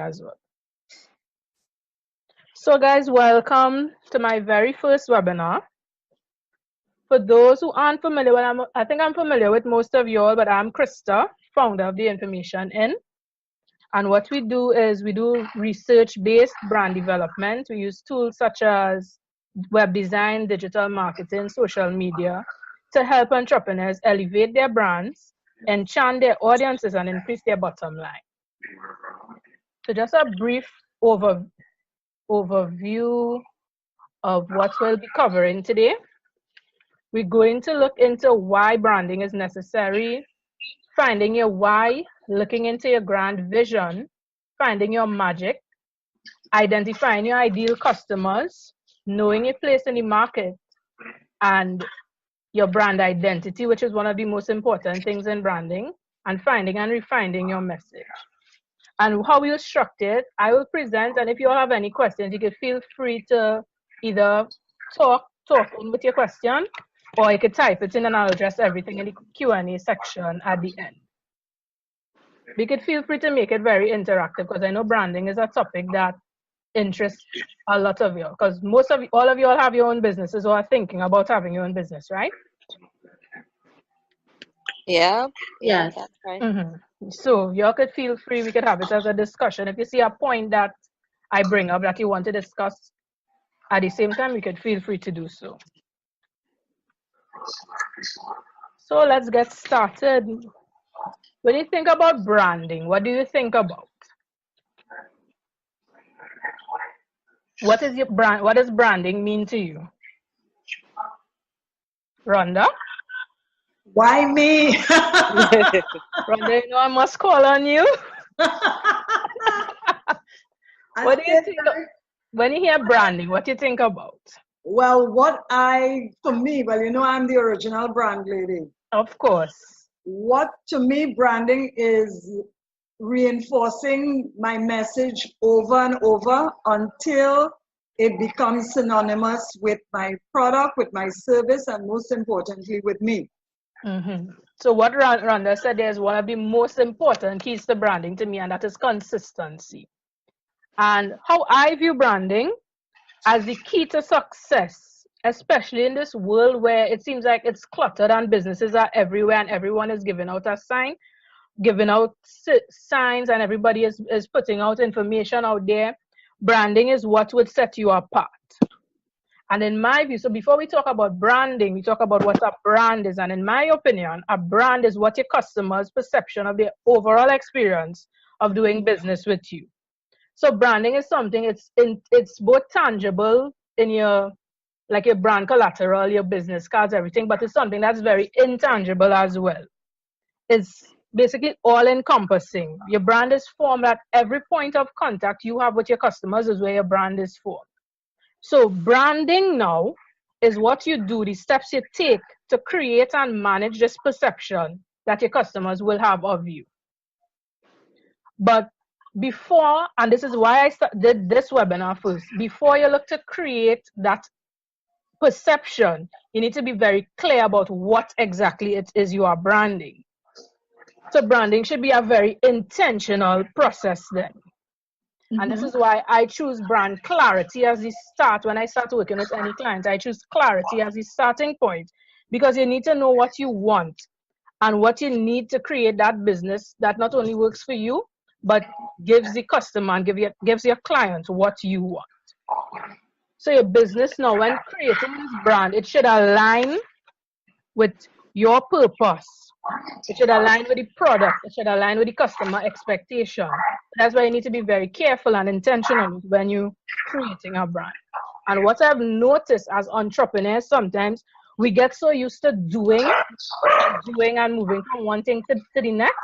as well. So guys, welcome to my very first webinar. For those who aren't familiar, I think I'm familiar with most of you all, but I'm Christa, founder of the Information Inn. And what we do is we do research-based brand development. We use tools such as web design, digital marketing, social media to help entrepreneurs elevate their brands, enchant their audiences, and increase their bottom line. So just a brief overview of what we'll be covering today. We're going to look into why branding is necessary, finding your why, looking into your grand vision, finding your magic, identifying your ideal customers, knowing your place in the market, and your brand identity, which is one of the most important things in branding, and finding and refining your message. And how we'll structure it, I will present, and if you all have any questions, you can feel free to either talk in with your question, or you could type it in and I'll address everything in the Q&A section at the end. We could feel free to make it very interactive because I know branding is a topic that interests a lot of you, because all of you all have your own businesses or are thinking about having your own business, right? Yeah. Yes. That's right. So you all could feel free, we could have it as a discussion. If you see a point that I bring up that you want to discuss at the same time, you could feel free to do so. So let's get started. When you think about branding, what do you think about? What is your brand? What does branding mean to you? Rhonda? Why me? Rhonda, you know I must call on you. What do you think when you hear branding? What do you think about? Well, for me, you know, I'm the original brand lady. Of course. What to me, branding is reinforcing my message over and over until it becomes synonymous with my product, with my service, and most importantly, with me. So what Rhonda said is one of the most important keys to branding to me, and that is consistency. And how I view branding as the key to success, especially in this world where it seems like it's cluttered and businesses are everywhere and everyone is giving out signs, and everybody is putting out information out there. Branding is what would set you apart. And in my view, so before we talk about branding, we talk about what a brand is. And in my opinion, a brand is what your customers' perception of their overall experience of doing business with you. So branding is something, it's both tangible in your brand collateral, your business cards, everything, but it's something that's very intangible as well. It's basically all encompassing. Your brand is formed at every point of contact you have with your customers is where your brand is formed. So branding now is what you do, the steps you take to create and manage this perception that your customers will have of you. But before, and this is why I did this webinar first, before you look to create that perception, you need to be very clear about what exactly it is you are branding. So branding should be a very intentional process then. And this is why I choose brand clarity as the start. When I start working with any client, I choose clarity as the starting point, because you need to know what you want and what you need to create that business that not only works for you, but gives the customer and gives your client what you want. So your business now, when creating this brand, it should align with your purpose. It should align with the product. It should align with the customer expectation. That's why you need to be very careful and intentional when you're creating a brand. And what I've noticed as entrepreneurs, sometimes we get so used to doing and moving from one thing to the next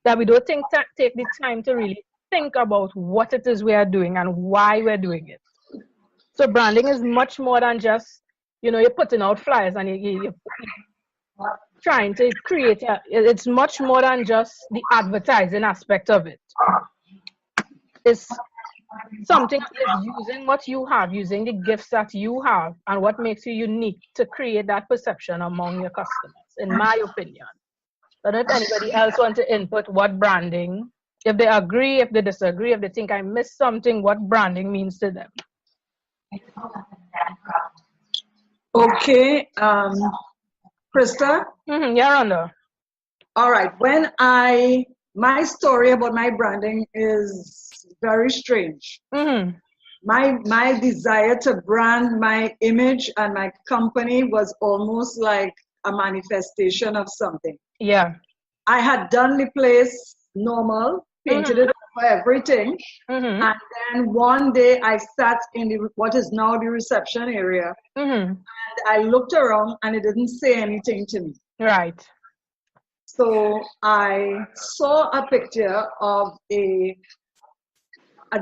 that we don't take the time to really think about what it is we are doing and why we're doing it. So branding is much more than just, you're putting out flyers and you're trying to create, it's much more than just the advertising aspect of it. It's something is using what you have, using the gifts that you have, and what makes you unique to create that perception among your customers, in my opinion. I don't know if anybody else wants to input what branding If they agree, if they disagree, if they think I missed something, what branding means to them. Okay, Krista. Yeah, Rhonda. All right. My story about my branding is very strange. My desire to brand my image and my company was almost like a manifestation of something. Yeah. I had done the place normal, painted it over everything, and then one day I sat in what is now the reception area, and I looked around and it didn't say anything to me. Right. So I saw a picture of a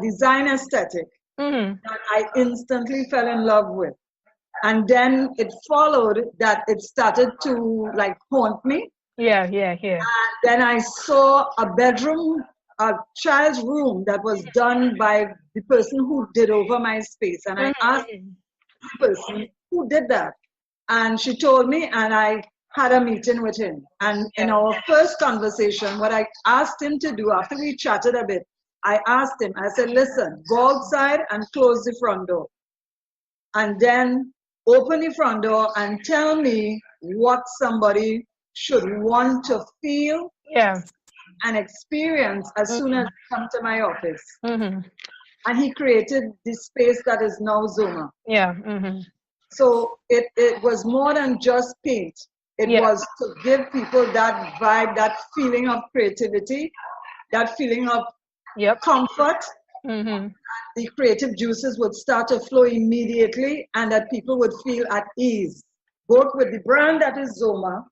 design aesthetic that I instantly fell in love with. And then it followed that it started to like haunt me. Yeah. And then I saw a bedroom, a child's room that was done by the person who did over my space. And I asked the person who did that. And she told me, and I had a meeting with him. And in our first conversation, what I asked him to do after we chatted a bit, I asked him, I said, listen, go outside and close the front door. And then open the front door and tell me what somebody should want to feel and experience as soon as they come to my office. And he created this space that is now Zoma. So it was more than just paint. It was to give people that vibe, that feeling of creativity, that feeling of comfort. The creative juices would start to flow immediately and that people would feel at ease, both with the brand that is Zoma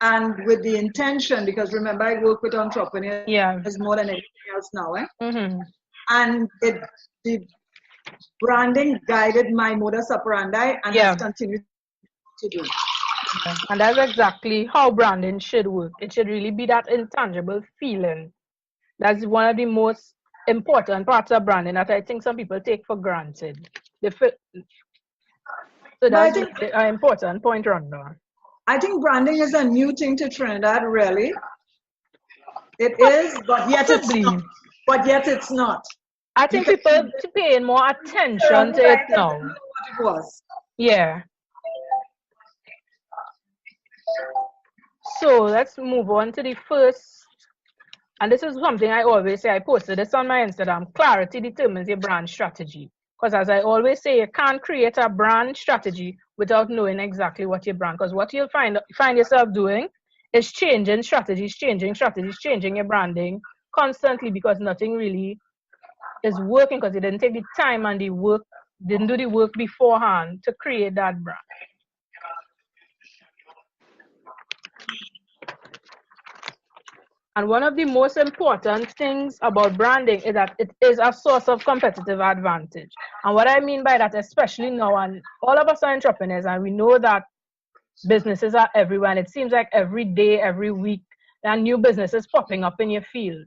and with the intention, because remember, I work with entrepreneurs more than anything else now. And the branding guided my modus operandi and has continued to do. And that's exactly how branding should work. It should really be that intangible feeling. That's one of the most important parts of branding that I think some people take for granted. So that's an important point, Rhonda. I think branding is a new thing to Trinidad, really. It is, but yet it's not. But yet it's not. I think people are paying more attention to it now. What it was. Yeah. So let's move on to the first, and this is something I always say. I posted this on my Instagram. Clarity determines your brand strategy. Because as I always say, you can't create a brand strategy without knowing exactly what your brand. Because what you'll find yourself doing is changing strategies, changing your branding constantly because nothing really is working because you didn't take the time and didn't do the work beforehand to create that brand. And one of the most important things about branding is that it is a source of competitive advantage. And what I mean by that, especially now, and all of us are entrepreneurs, and we know that businesses are everywhere. And it seems like every day, every week, there are new businesses popping up in your field.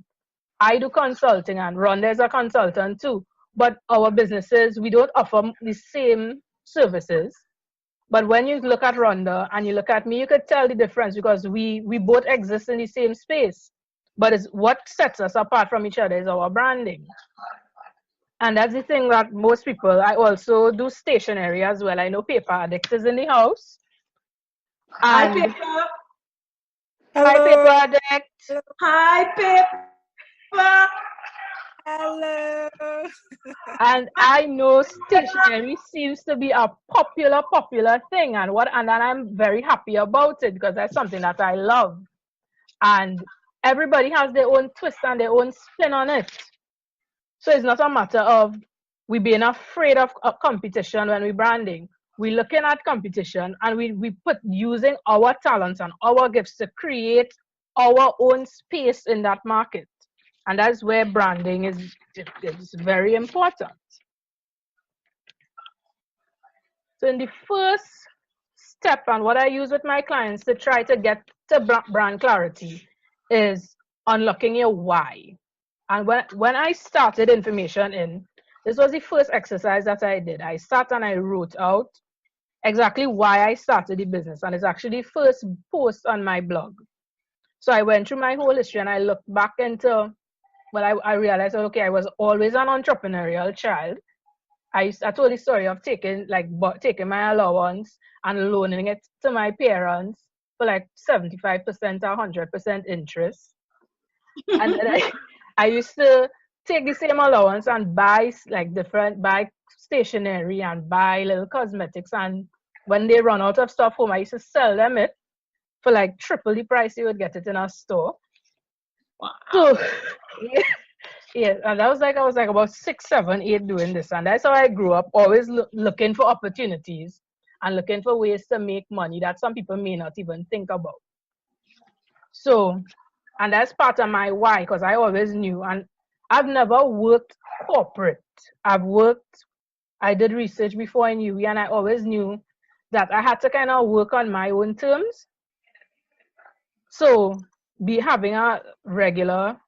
I do consulting, and Rhonda is a consultant too. But our businesses, we don't offer the same services. But when you look at Rhonda and you look at me, you could tell the difference because we both exist in the same space. But it's what sets us apart from each other is our branding. And that's the thing that most people, I also do stationery as well. I know Paper Addict is in the house. Hi, Paper. Hello. Hi, Paper Addict. Hi, Paper. Hello. And I know stationery seems to be a popular thing, and I'm very happy about it because that's something that I love. And everybody has their own twist and their own spin on it. So it's not a matter of we being afraid of competition when we're branding. We're looking at competition and we put using our talents and our gifts to create our own space in that market. And that's where branding is very important. So in the first step, and what I use with my clients to try to get to brand clarity is unlocking your why. And when I started information in, this was the first exercise that I did. I sat and I wrote out exactly why I started the business. And it's actually the first post on my blog. So I went through my whole history and I looked back into But I realized, okay, I was always an entrepreneurial child. I told the story of taking my allowance and loaning it to my parents for like 75% or 100% interest. And then I used to take the same allowance and buy stationery and buy little cosmetics. And when they run out of stuff home, I used to sell them it for like triple the price you would get it in a store. Wow. So yeah, and I was like about 6, 7, 8 doing this, and that's how I grew up, always looking for opportunities and looking for ways to make money that some people may not even think about. So, and that's part of my why, because I always knew, and I've never worked corporate. I did research before in UWI, and I always knew that I had to kind of work on my own terms. So, be having a regular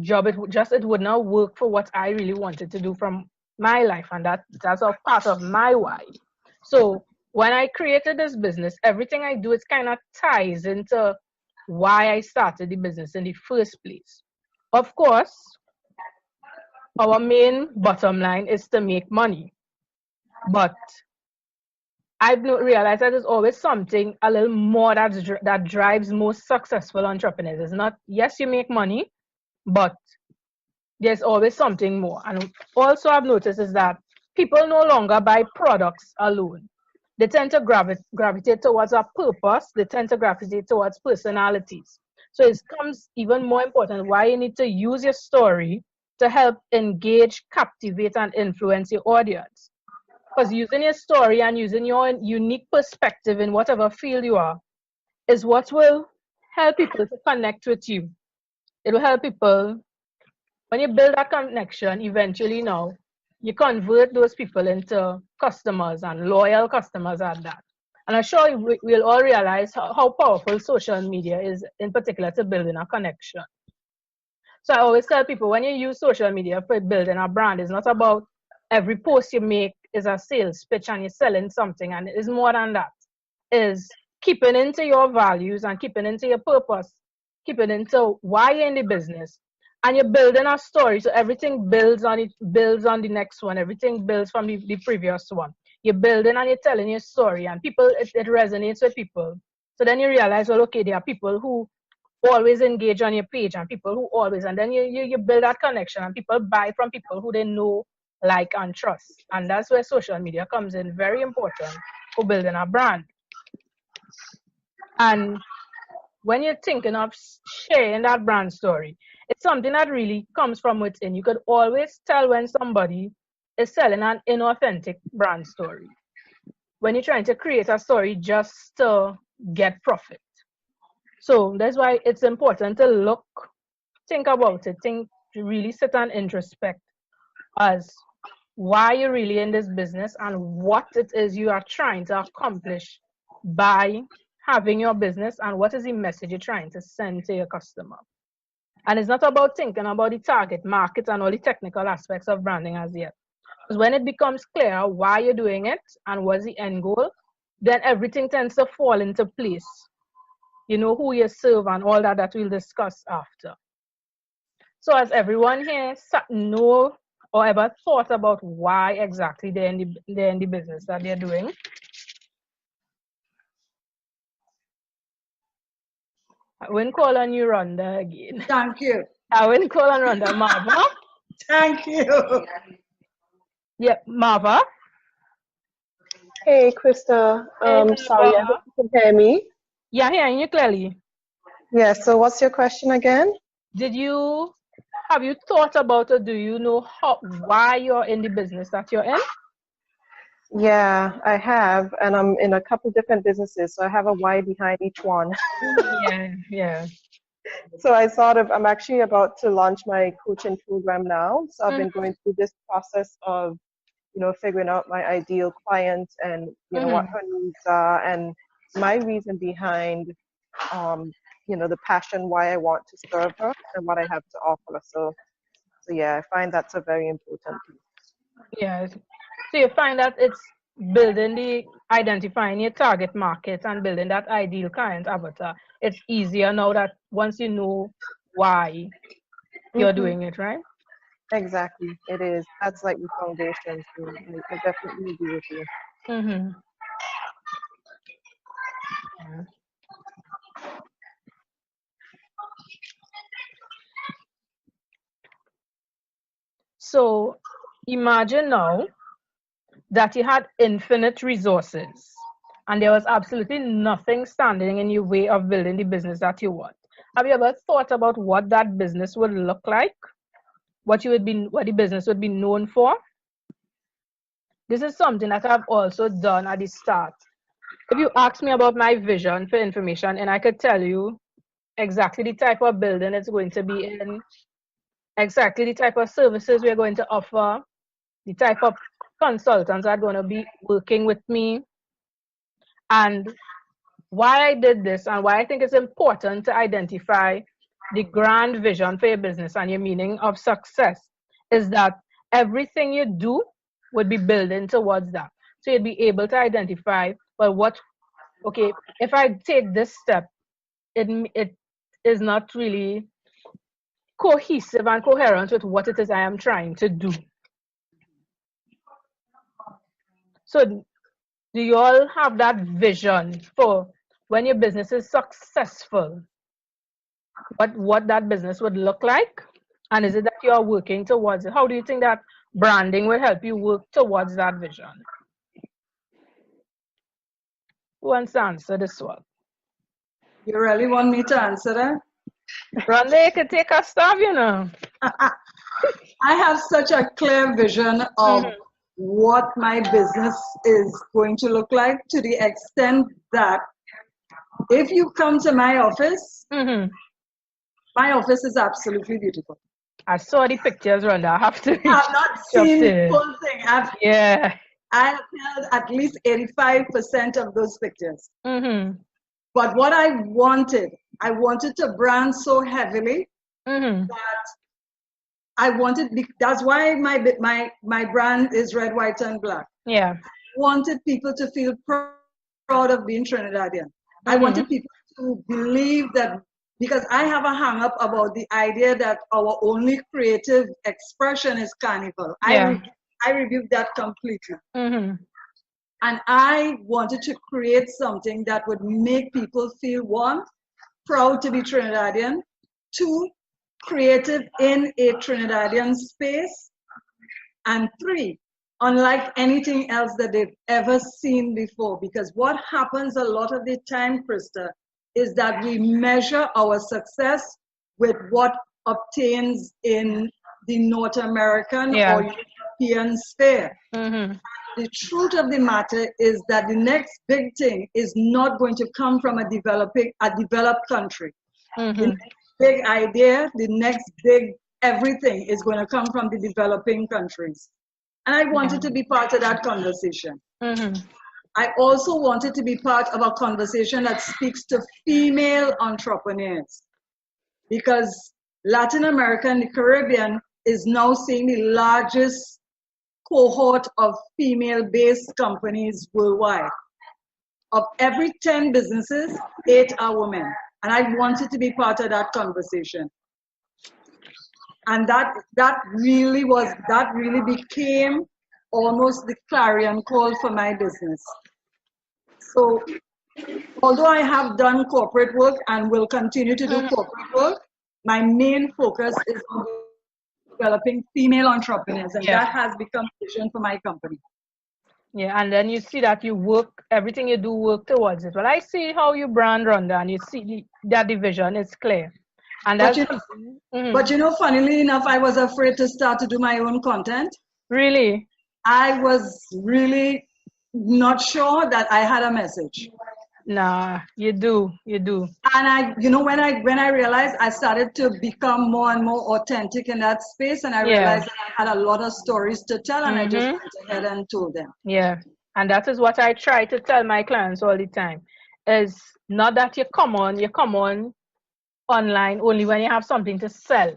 job, it would not work for what I really wanted to do from my life, and that's a part of my why. So when I created this business, everything I do, it kind of ties into why I started the business in the first place. Of course, our main bottom line is to make money, but I've realized that there's always something a little more that drives most successful entrepreneurs. It's not, yes, you make money, but there's always something more. And also I've noticed is that people no longer buy products alone. They tend to gravitate towards a purpose. They tend to gravitate towards personalities. So it becomes even more important why you need to use your story to help engage, captivate, and influence your audience. Because using your story and using your unique perspective in whatever field you are is what will help people to connect with you. It will help people. When you build that connection, eventually now you convert those people into customers and loyal customers at that. And I'm sure we'll all realize how powerful social media is, in particular, to building a connection. So I always tell people, when you use social media for building a brand, it's not about every post you make is a sales pitch and you're selling something, and it's more than that. Is keeping into your values and keeping into your purpose, keeping into why you're in the business, and you're building a story, so everything builds on it, builds on the next one, everything builds from the previous one. You're building and you're telling your story, and people, it resonates with people. So then you realize, well, okay, there are people who always engage on your page, and people who always, and then you build that connection, and people buy from people who they know, like, and trust. And that's where social media comes in very important for building a brand. And when you're thinking of sharing that brand story, it's something that really comes from within. You could always tell when somebody is selling an inauthentic brand story, when you're trying to create a story just to get profit. So that's why it's important to think about it, really sit and introspect as why you're really in this business and what it is you are trying to accomplish by having your business, and what is the message you're trying to send to your customer. And it's not about thinking about the target market and all the technical aspects of branding as yet. Because when it becomes clear why you're doing it and what's the end goal, then everything tends to fall into place. You know who you serve and all that we'll discuss after. So has everyone here know or ever thought about why exactly they're in the business that they're doing? I wouldn't call on you, Rhonda, again. Thank you. I wouldn't call on Rhonda. Marva? Thank you. Yeah, Marva? Hey, Krista. Hey, Sorry, I hope Marva. you can hear me. Yeah, hearing you clearly. Yeah, so what's your question again? Have you thought about, or do you know why you're in the business that you're in? Yeah, I have, and I'm in a couple different businesses, so I have a why behind each one. Yeah. So I'm actually about to launch my coaching program now. So I've been going through this process of, figuring out my ideal client and, what her needs are, and my reason behind, the passion why I want to serve her and what I have to offer. So yeah, I find that's a very important piece. Yeah. So you find that it's identifying your target market and building that ideal client avatar. It's easier now that once you know why you're Mm-hmm. doing it, right? Exactly. It is. That's like the foundation. So I definitely agree with you. Mm-hmm. Yeah. So imagine now that you had infinite resources and there was absolutely nothing standing in your way of building the business that you want. Have you ever thought about what that business would look like? What the business would be known for? This is something that I've also done at the start. If you ask me about my vision for information, and I could tell you exactly the type of building it's going to be in, exactly the type of services we're going to offer, the type of consultants that are going to be working with me, and why I did this, and why I think it's important to identify the grand vision for your business and your meaning of success is that everything you do would be building towards that. So you'd be able to identify, well, okay, if I take this step, it is not really cohesive and coherent with what it is I am trying to do. So do you all have that vision for when your business is successful, what that business would look like? And is it that you are working towards it? How do you think that branding will help you work towards that vision? Who wants to answer this one? You really want me to answer that? Rhonda, you can take a stab, you know. I have such a clear vision of Mm-hmm. what my business is going to look like, to the extent that if you come to Mm-hmm. my office is absolutely beautiful. I saw the pictures, Rhonda. I have to I've not jump seen the in. full thing. Yeah. I have held at least 85% of those pictures. Mm-hmm. But what I wanted to brand so heavily Mm-hmm. that that's why my brand is red, white, and black. Yeah. Wanted people to feel proud of being Trinidadian. I Mm-hmm. wanted people to believe that, because I have a hang up about the idea that our only creative expression is carnival. Yeah. I rebuke that completely. Mm-hmm. And I wanted to create something that would make people feel, one, proud to be Trinidadian, two, creative in a Trinidadian space, and three, unlike anything else that they've ever seen before. Because what happens a lot of the time, Christa, is that we measure our success with what obtains in the North American Yeah. or European sphere. Mm-hmm. The truth of the matter is that the next big thing is not going to come from a developed country. The Mm-hmm. next big idea, the next big everything is going to come from the developing countries. And I wanted to be part of that conversation. Mm-hmm. I also wanted to be part of a conversation that speaks to female entrepreneurs, because Latin America and the Caribbean is now seeing the largest cohort of female-based companies worldwide. Of every 10 businesses, 8 are women. And I wanted to be part of that conversation. And that really became almost the clarion call for my business. So although I have done corporate work and will continue to do corporate work, my main focus is on developing female entrepreneurs, and Yeah. that has become the vision for my company. Yeah, and then you see that you work, everything you do work towards it. Well, I see how you brand Rhonda, and you see that division is clear. And But that's you know, but you know, funnily enough, I was afraid to start to do my own content. really, I was really not sure that I had a message. nah, you do. And when I realized, I started to become more and more authentic in that space, and I Yeah. realized that I had a lot of stories to tell, and I just Mm-hmm. went ahead and told them. Yeah, and that is what I try to tell my clients all the time. Is not that you come on online only when you have something to sell.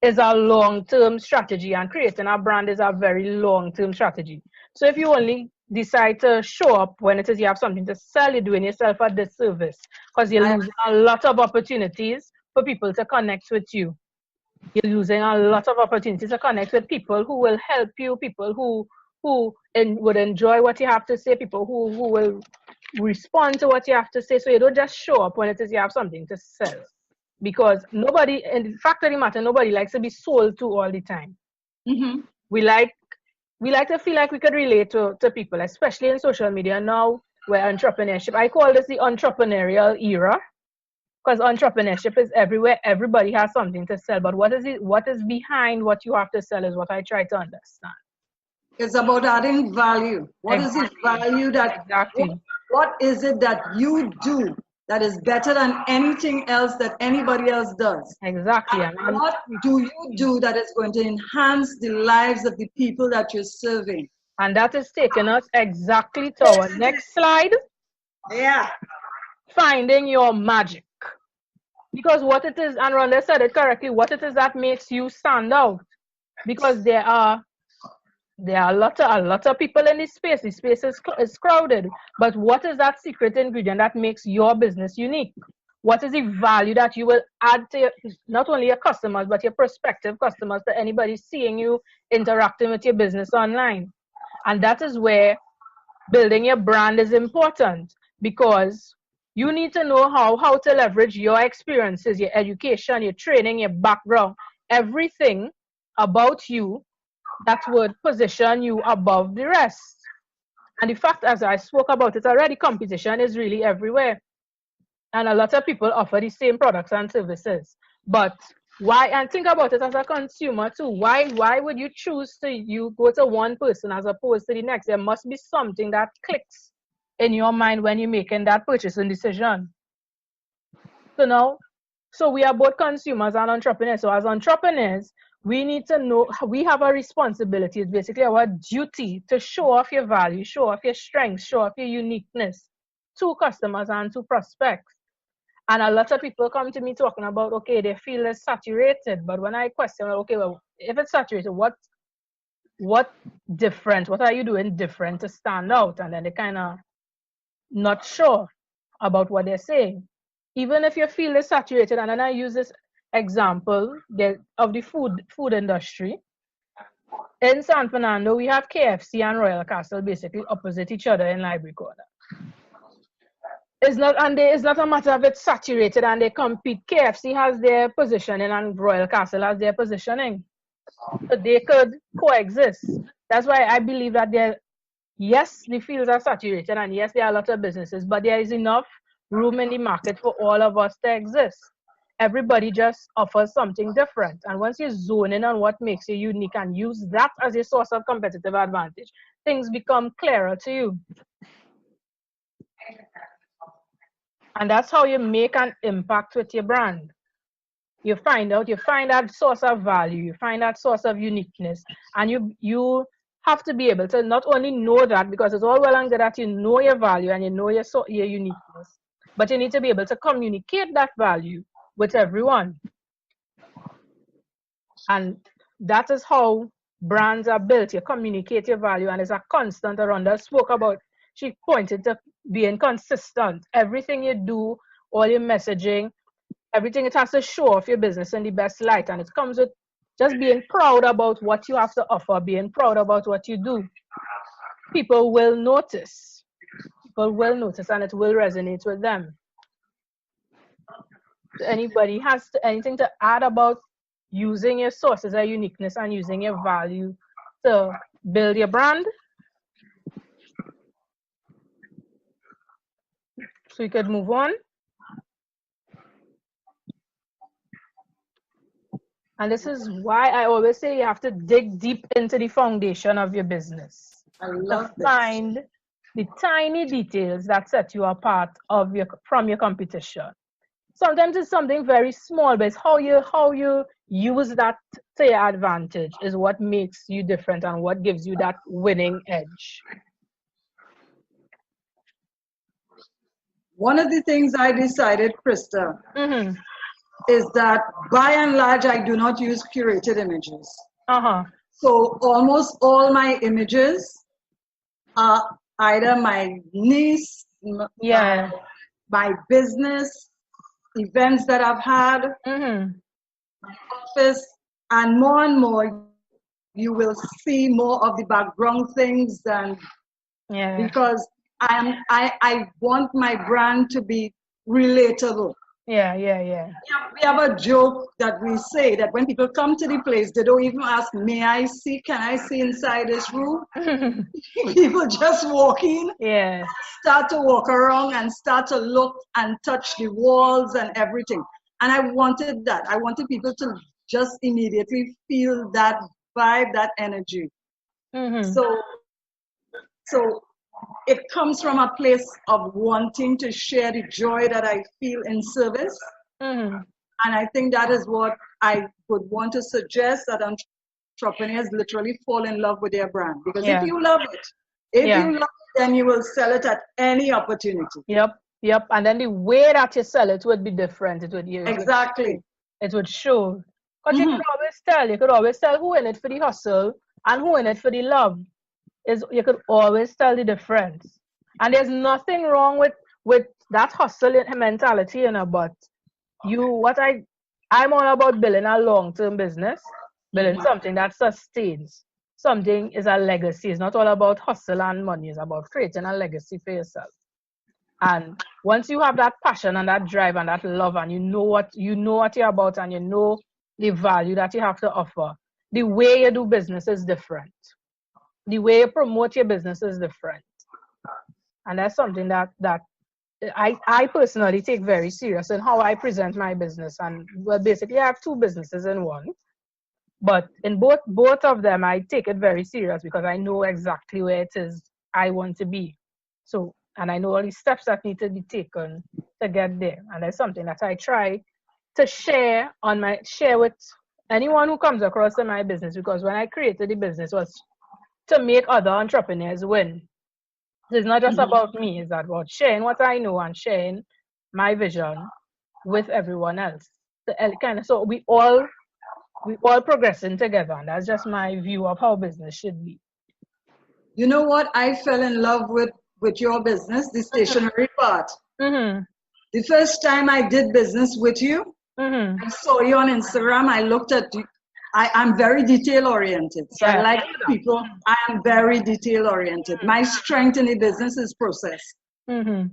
Is a long-term strategy, and creating a brand is a very long-term strategy. So if you only decide to show up when it is you have something to sell, you're doing yourself a disservice, because you're losing a lot of opportunities for people to connect with you. You're using a lot of opportunities to connect with people who will help you, people who would enjoy what you have to say, people who will respond to what you have to say. So you don't just show up when it is you have something to sell. Because nobody, and the fact of the matter, nobody likes to be sold to all the time. Mm-hmm. We like to feel like we could relate to people, especially in social media now, where entrepreneurship, I call this the entrepreneurial era, because entrepreneurship is everywhere. Everybody has something to sell, but what is behind what you have to sell is what I try to understand. It's about adding value. What is the value that, Exactly. what is it that you do that is better than anything else that anybody else does? Exactly. And what do you do that is going to enhance the lives of the people that you're serving? And that is taking us exactly to our next slide. Yeah. Finding your magic. Because what it is, and Rhonda said it correctly, what it is that makes you stand out. Because there are a lot of people in this space. The space is crowded. But what is that secret ingredient that makes your business unique? What is the value that you will add to not only your customers, but your prospective customers, to anybody seeing you interacting with your business online? And that is where building your brand is important, because you need to know how to leverage your experiences, your education, your training, your background, everything about you that would position you above the rest. And the fact, as I spoke about it already, competition is really everywhere. And a lot of people offer the same products and services. But why, and think about it as a consumer too, why would you choose to you go to one person as opposed to the next? There must be something that clicks in your mind when you're making that purchasing decision. So we are both consumers and entrepreneurs. So as entrepreneurs, we need to know we have a responsibility. It's basically our duty to show off your value, show off your strengths, show off your uniqueness to customers and to prospects. And a lot of people come to me talking about, okay, they feel it's saturated. But when I question, okay, well, if it's saturated, what different? What are you doing different to stand out? And then they kind of not sure about what they're saying. Even if your field is saturated, and then I use this example of the food industry. In San Fernando, we have KFC and Royal Castle basically opposite each other in Library Corner. It's not a matter of it's saturated and they compete. KFC has their positioning and Royal Castle has their positioning. So they could coexist. That's why I believe that yes, the fields are saturated, and yes, there are a lot of businesses, but there is enough room in the market for all of us to exist. Everybody just offers something different. And once you zone in on what makes you unique and use that as a source of competitive advantage, things become clearer to you. And that's how you make an impact with your brand. You find that source of value, you find that source of uniqueness, and you have to be able to not only know that, because it's all well and good that you know your value and you know your uniqueness, but you need to be able to communicate that value with everyone. And that is how brands are built. You communicate your value, and it's a constant. Rhonda spoke about, she pointed to being consistent. Everything you do, all your messaging, everything, it has to show off your business in the best light. And it comes with just being proud about what you have to offer, being proud about what you do. People will notice. People will notice, and it will resonate with them. So anybody has anything to add about using your sources of uniqueness and using your value to build your brand? So we could move on. And this is why I always say you have to dig deep into the foundation of your business. I love to find the tiny details that set you apart from your competition. Sometimes it's something very small, but it's how you use that to your advantage is what makes you different and what gives you that winning edge. One of the things I decided, Christa, is that by and large, I do not use curated images. So almost all my images are either my niece, my business, events that I've had. surface, and more you will see more of the background things than Yeah. because I want my brand to be relatable. Yeah. We have a joke that we say that when people come to the place, they don't even ask, may I see, can I see inside this room? Yeah. People just walk in, Yeah. start to walk around and start to look and touch the walls and everything. And I wanted that. I wanted people to just immediately feel that vibe, that energy. Mm-hmm. So it comes from a place of wanting to share the joy that I feel in service. Mm-hmm. And I think that is what I would want to suggest, that entrepreneurs literally fall in love with their brand. Because if Yeah. you love it, if Yeah. you love it, then you will sell it at any opportunity. Yep. And then the way that you sell it would be different. Exactly. It would show. Because Mhm. you could always tell who in it for the hustle and who in it for the love. You could always tell the difference. And there's nothing wrong with that hustle mentality, but I'm all about building a long-term business, building something that sustains. Something is a legacy. It's not all about hustle and money. It's about creating a legacy for yourself. And once you have that passion and that drive and that love, and you know what you're about, and you know the value that you have to offer, the way you do business is different. The way you promote your business is different. And that's something that I personally take very serious in how I present my business. And well, basically I have two businesses in one. But in both of them, I take it very serious because I know exactly where it is I want to be. So, and I know all the steps that need to be taken to get there. And that's something that I try to share with anyone who comes across in my business. Because when I created the business, was to make other entrepreneurs win. It's not just about me. It's about sharing what I know and sharing my vision with everyone else. So we all progressing together, and that's just my view of how business should be. You know what I fell in love with your business, the stationery part. Mm-hmm. The first time I did business with you, Mm-hmm. I saw you on Instagram. I looked at you. I'm very detail oriented. So I Yeah. like people. I am very detail oriented. My strength in the business is process. Mm-hmm.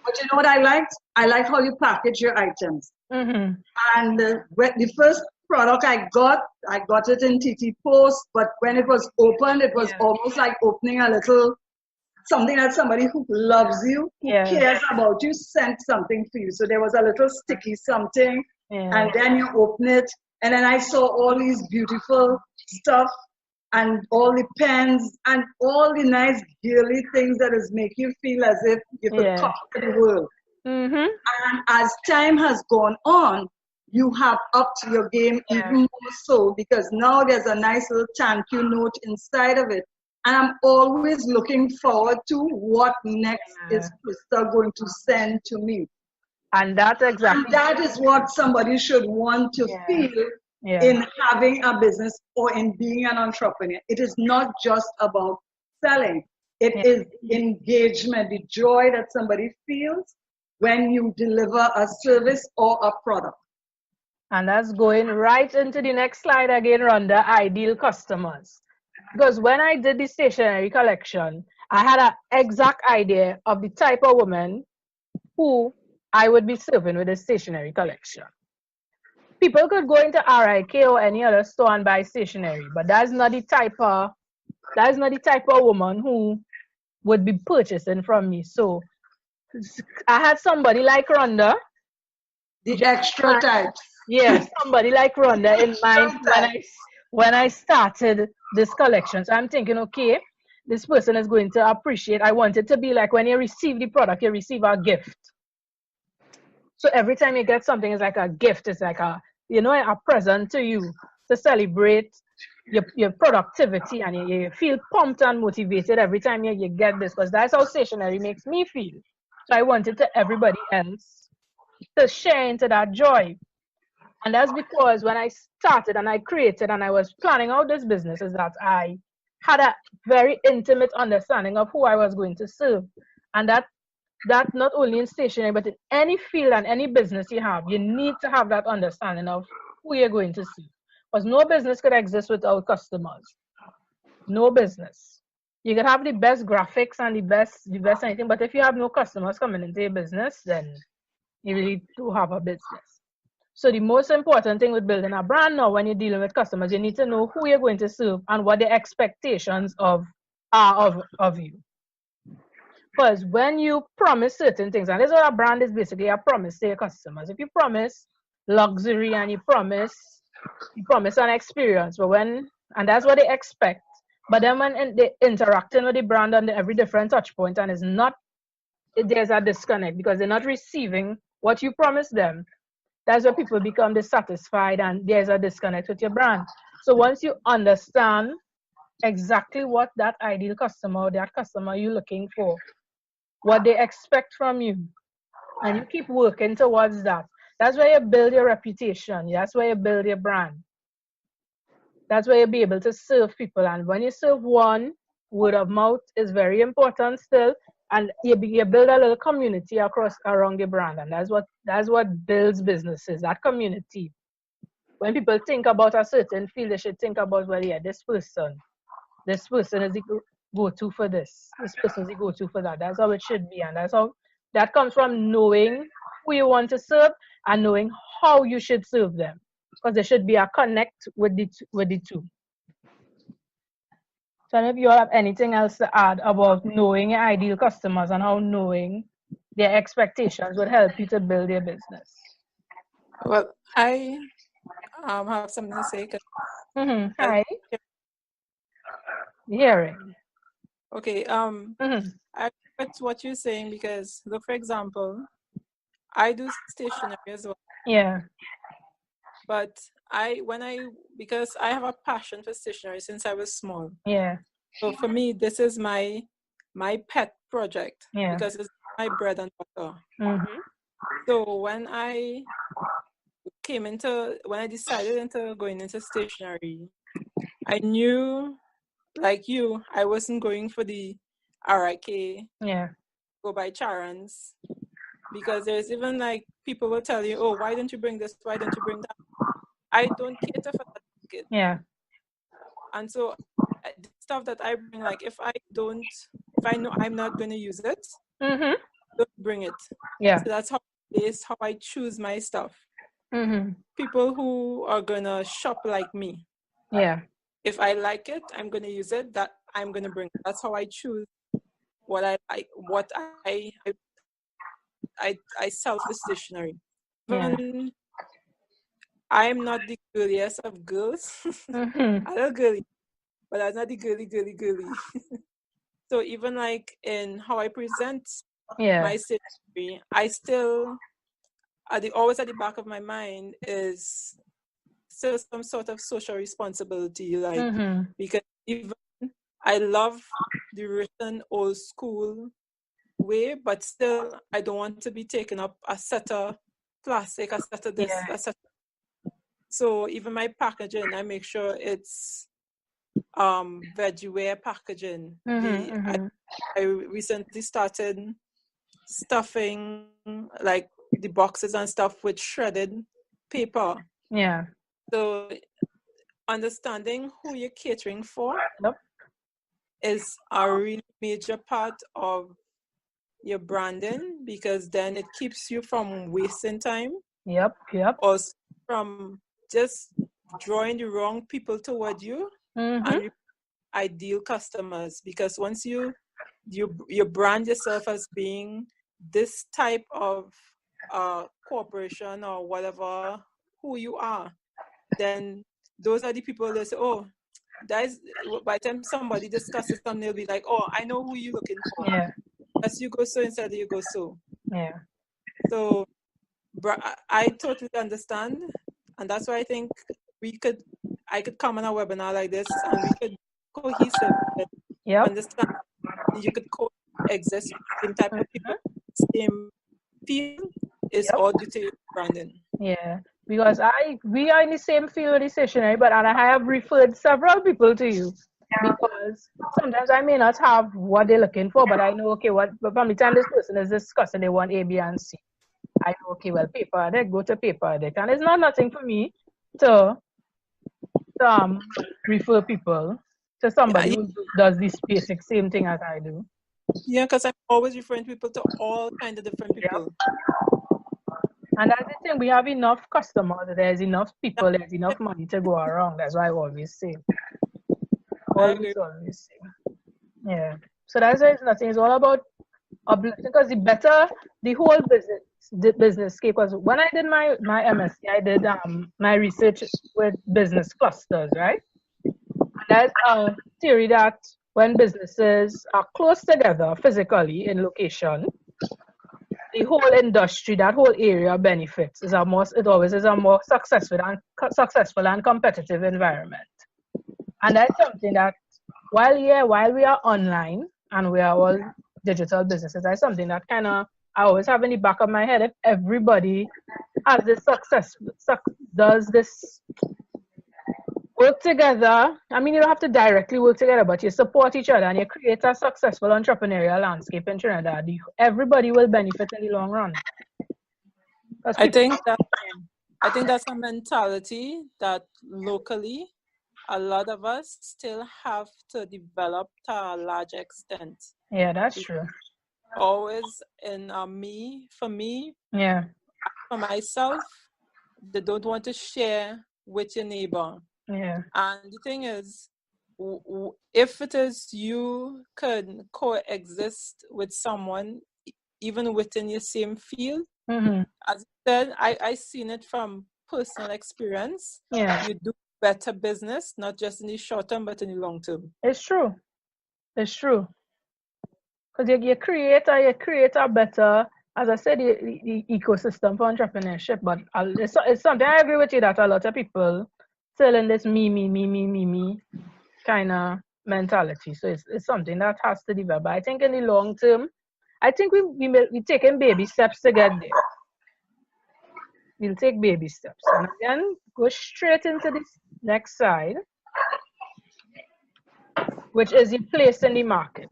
But you know what I liked? I like how you package your items. Mm-hmm. And the first product I got it in TT Post. But when it was opened, it was almost like opening a little something that somebody who loves you, who cares about you, sent something for you. So there was a little sticky something, and then you open it, and then I saw all these beautiful stuff and all the pens and all the nice girly things that is make you feel as if you could conquer the world. Mm-hmm. And as time has gone on, you have upped your game even more so, because now there's a nice little thank you note inside of it. And I'm always looking forward to what next is Christa going to send to me. And that's exactly. And that is what somebody should want to feel in having a business or in being an entrepreneur. It is not just about selling. It is engagement, the joy that somebody feels when you deliver a service or a product. And that's going right into the next slide again, Rhonda, ideal customers. Because when I did the stationery collection, I had an exact idea of the type of woman who I would be serving with a stationery collection. People could go into RIK or any other store and buy stationery, but that's not the type of woman who would be purchasing from me. So I had somebody like Rhonda. The extra types. Yeah, somebody like Rhonda in mind when I started this collection. So I'm thinking, okay, this person is going to appreciate. I want it to be like when you receive the product, you receive a gift. So every time you get something, it's like a gift. It's like a present to you to celebrate your productivity, and you feel pumped and motivated every time you get this, because that's how stationery makes me feel. So I wanted to everybody else to share into that joy. And that's because when I started and I created and I was planning out this business, is that I had a very intimate understanding of who I was going to serve. And that not only in stationery, but in any field and any business you have, you need to have that understanding of who you're going to see. Because no business could exist without customers. No business. You can have the best graphics and the best anything, but if you have no customers coming into your business, then you really do have a business. So the most important thing with building a brand now, when you're dealing with customers, you need to know who you're going to serve and what the expectations are of you. Because when you promise certain things, and this is what a brand is basically, a promise to your customers. If you promise luxury and you promise an experience, and that's what they expect. But then when they interacting with the brand on every different touch point, and there's a disconnect because they're not receiving what you promised them. That's where people become dissatisfied, and there's a disconnect with your brand. So once you understand exactly what that ideal customer or that customer you're looking for, what they expect from you, and you keep working towards that, that's where you build your reputation. That's where you build your brand. That's where you'll be able to serve people. And when you serve one, word of mouth is very important still. And you build a little community around the brand. And that's what builds businesses, that community. When people think about a certain field, they should think about, well, yeah, this person is the go-to for this. This person is the go-to for that. That's how it should be. And that comes from knowing who you want to serve and knowing how you should serve them. Because there should be a connect with the two. So I don't know if you all have anything else to add about knowing your ideal customers and how knowing their expectations would help you to build your business. Well, I have something to say. Hi. Hearing. Okay. I get what you're saying because, look, for example, I do stationery as well. Yeah. But because I have a passion for stationery since I was small. Yeah. So for me, this is my pet project. Yeah. Because it's my bread and butter. Mm-hmm. So when I decided into going into stationery, I knew, like you, I wasn't going for the RIK. Yeah. Go by Charons. Because there's even like people will tell you, oh, why don't you bring this? Why don't you bring that? I don't cater for that market. Yeah. And so the stuff that I bring, like if I know I'm not going to use it, Mm-hmm. don't bring it. Yeah. So that's how I choose my stuff. Mm-hmm. People who are going to shop like me. Yeah. If I like it, I'm going to use it. That I'm going to bring it. That's how I choose what I like, what I sell the stationery. Yeah. I'm not the girliest of girls. Mm-hmm. I love girly, but I'm not the girly. So even like in how I present my stationery, I still, always at the back of my mind is still some sort of social responsibility, like because even I love the written old school way, but still I don't want to be taking up a set of plastic, a set of this, a set. So even my packaging, I make sure it's veggieware packaging. I recently started stuffing like the boxes and stuff with shredded paper. Yeah. So understanding who you're catering for is a really major part of your branding, because then it keeps you from wasting time. Yep. Or from just drawing the wrong people toward you and ideal customers. Because once you brand yourself as being this type of corporation or whatever, who you are, then those are the people that say, oh, that is, by the time somebody discusses something, they'll be like, oh, I know who you're looking for. Yeah. As you go so instead of you go so. Yeah. So I totally understand, and that's why I think I could come on a webinar like this and we could cohesive understand you could coexist with the same type of people, same field is all due to branding. Yeah, because we are in the same field with the stationery, but I have referred several people to you because sometimes I may not have what they're looking for, but I know, okay, but from the time this person is discussing, they want A, B, and C. I know, okay, well, paper deck, go to paper deck. And it's not nothing for me to refer people to somebody who does this basic same thing as I do. Yeah, because I'm always referring people to all kinds of different people. And that's the thing, we have enough customers, there's enough people, there's enough money to go around. That's why I always say. Always say. Yeah. So that's why it's nothing. It's all about uplifting, because the whole business scape. Because when I did my MSc, I did my research with business clusters, right? And that's a theory that when businesses are close together physically in location, the whole industry, that whole area benefits. It always is a more successful and competitive environment. And that's something that while we are online and we are all digital businesses, that's something that kind of I always have in the back of my head. If everybody has this does this work together, I mean, you don't have to directly work together, but you support each other and you create a successful entrepreneurial landscape in Trinidad, everybody will benefit in the long run. I think that's a mentality that locally a lot of us still have to develop to a large extent. Yeah, that's true. Always in for me, yeah, for myself, they don't want to share with your neighbor. Yeah. And the thing is, if it is you can coexist with someone even within your same field, as I said, I seen it from personal experience. Yeah. You do better business, not just in the short term, but in the long term. It's true. It's true. Because you create a better, as I said, the ecosystem for entrepreneurship. But it's something I agree with you that a lot of people still in this me kind of mentality. So it's something that has to develop. But I think in the long term, I think we taking baby steps to get there. We'll take baby steps. And again, go straight into this next side, which is your place in the market,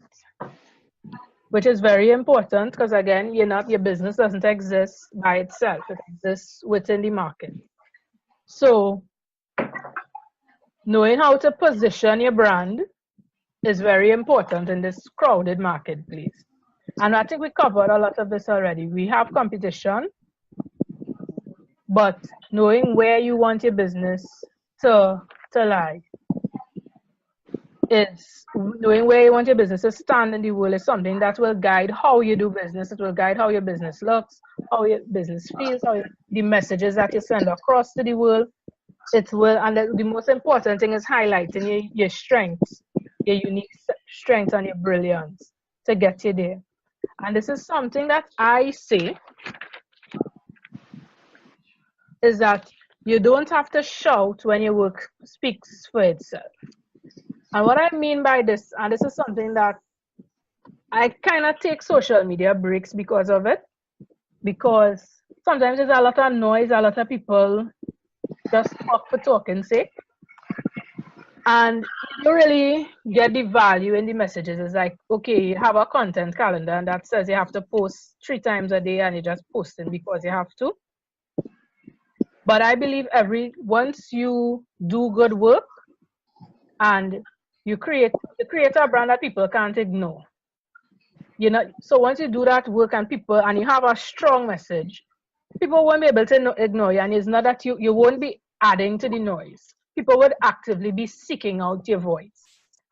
which is very important because, again, your business doesn't exist by itself. It exists within the market. So knowing how to position your brand is very important in this crowded marketplace. And I think we covered a lot of this already. We have competition, but knowing where you want your business to lie is knowing where you want your business to stand in the world is something that will guide how you do business. It will guide how your business looks, how your business feels, the messages that you send across to the world. It will, and the most important thing is highlighting your strengths, your unique strengths and your brilliance to get you there. And this is something that I say is that you don't have to shout when your work speaks for itself. And what I mean by this, and this is something that I kind of take social media breaks because of it, because sometimes there's a lot of noise, a lot of people just talk for talking's sake. And you don't really get the value in the messages. It's like, okay, you have a content calendar and that says you have to post 3 times a day and you're just posting because you have to. But I believe once you do good work and you create a brand that people can't ignore. So once you do that work and you have a strong message, people won't be able to ignore you. And it's not that you won't be adding to the noise. People would actively be seeking out your voice.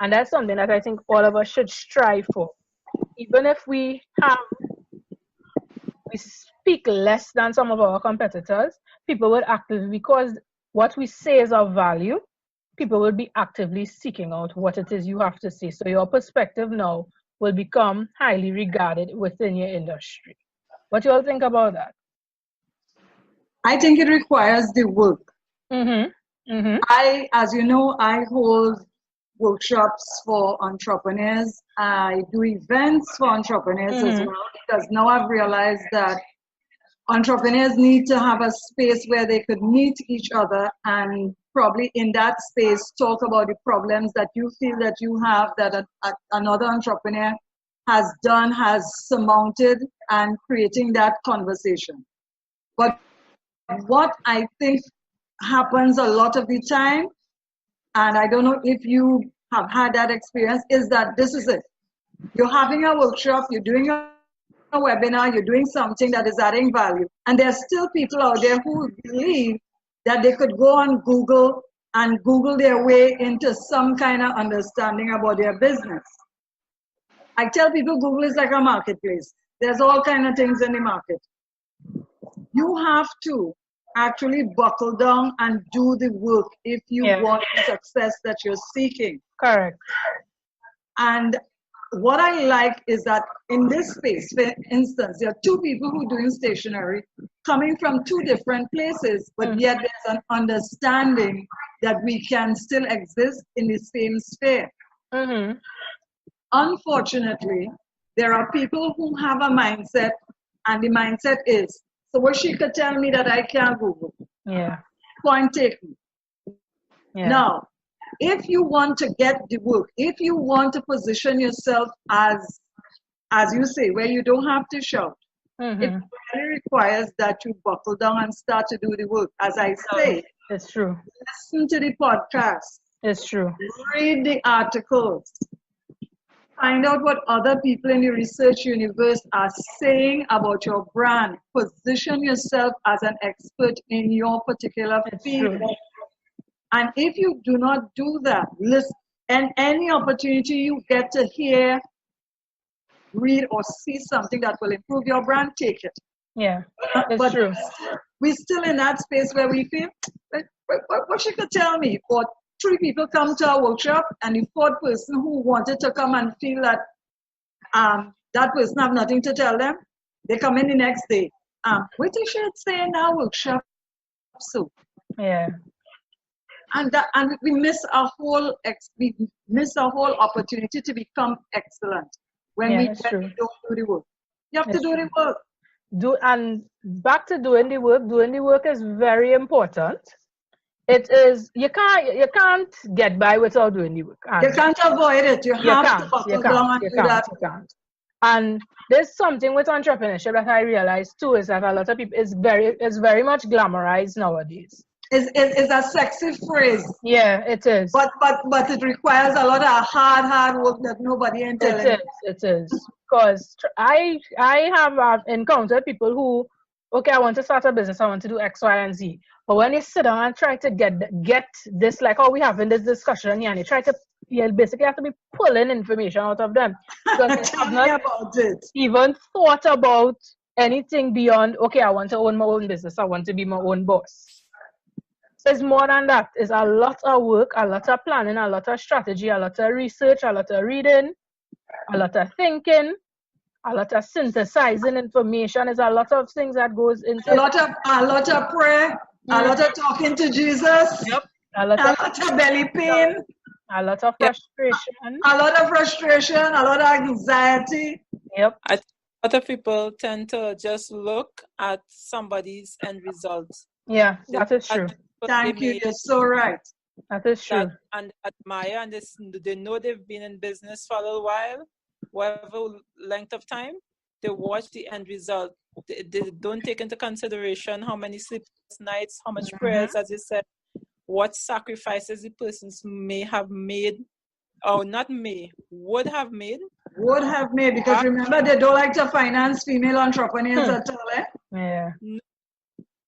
And that's something that I think all of us should strive for. Even if we speak less than some of our competitors, people would actively, because what we say is of value, people will be actively seeking out what it is you have to say. So your perspective now will become highly regarded within your industry. What do you all think about that? I think it requires the work. Mm-hmm. Mm-hmm. As you know, I hold workshops for entrepreneurs. I do events for entrepreneurs as well, because now I've realized that entrepreneurs need to have a space where they could meet each other and probably in that space talk about the problems that you feel that you have, that another entrepreneur has surmounted, and creating that conversation. But what I think happens a lot of the time, and I don't know if you have had that experience, is that this is it. You're having a workshop, you're doing a webinar, you're doing something that is adding value. And there's still people out there who believe that they could go on Google and Google their way into some kind of understanding about their business. I tell people Google is like a marketplace. There's all kind of things in the market. You have to actually buckle down and do the work if you want the success that you're seeking. Correct. And what I like is that in this space, for instance, there are two people who are doing stationery coming from two different places, but yet there's an understanding that we can still exist in the same sphere. Unfortunately, there are people who have a mindset, and the mindset is, so what she could tell me that I can't Google. Point taken. Now, if you want to get the work, if you want to position yourself as you say, where you don't have to shout, it really requires that you buckle down and start to do the work. As I say, it's true. Listen to the podcast. It's true. Read the articles. Find out what other people in the research universe are saying about your brand. Position yourself as an expert in your particular field. And if you do not do that, listen, and any opportunity you get to hear, read, or see something that will improve your brand, take it. It's true. We're still in that space where we feel, what she could tell me? Or 3 people come to our workshop, and the 4th person who wanted to come and feel that that person have nothing to tell them, they come in the next day. What you should say in our workshop? So and we miss a whole opportunity to become excellent when we don't do the work. You have to do the work. And back to doing the work. Doing the work is very important. It is, you can't get by without doing the work. You can't avoid it. You have to buckle down and do that. You can't. And there's something with entrepreneurship that I realized too, is that a lot of people is very much glamorized nowadays. It's a sexy phrase. Yeah, it is. But it requires a lot of hard work that nobody ain't telling. It is. Because I have encountered people who, okay, I want to start a business, I want to do X, Y, and Z. But when you sit down and try to get this, like how we have in this discussion here, and you try to, you basically have to be pulling information out of them. Because they have not even thought about anything beyond, okay, I want to own my own business, I want to be my own boss. It's more than that. It's a lot of work, a lot of planning, a lot of strategy, a lot of research, a lot of reading, a lot of thinking, a lot of synthesizing information. There's a lot of things that goes into a lot of prayer, a lot of talking to Jesus. A lot of belly pain. A lot of frustration. A lot of frustration, a lot of anxiety. A lot of people tend to just look at somebody's end result. Yeah, that is true. Thank you. You're so right. That is true. And admire, and they know they've been in business for a little while, whatever length of time. They watch the end result. They don't take into consideration how many sleepless nights, how much prayers, as you said, what sacrifices the persons may have made, or not may, would have made. Would have made, because remember, they don't like to finance female entrepreneurs at all, eh? Yeah.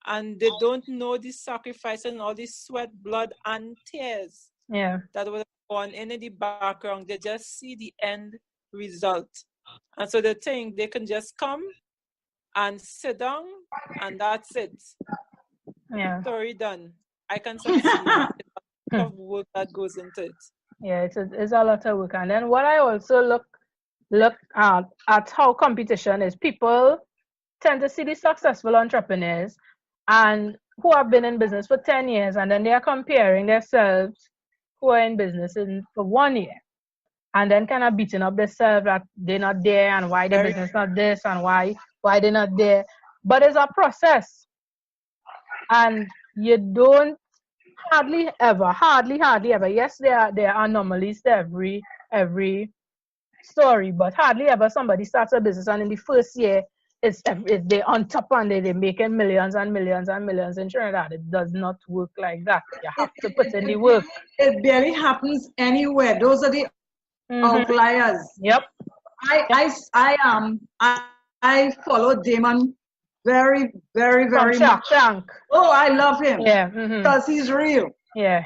And they don't know the sacrifice and all the sweat, blood, and tears that would have gone in the background. They just see the end result. And so they think they can just come and sit down, and that's it. Yeah. Story done. I can see a lot of work that goes into it. Yeah, it's a lot of work. And then what I also look at how competition is. People tend to see the successful entrepreneurs and who have been in business for 10 years, and then they are comparing themselves who are in business for 1 year, and then kind of beating up themselves that they're not there, and why their business not this, and why they're not there. But it's a process, and you don't hardly ever. Yes, there are anomalies to every story, but hardly ever somebody starts a business and in the first year they on top and they're making millions and millions and millions in Trinidad. It does not work like that. You have to put in the work. It barely happens anywhere. Those are the outliers. Yep. I follow Damon very, very, very much. Oh, I love him. Yeah. Because he's real. Yeah.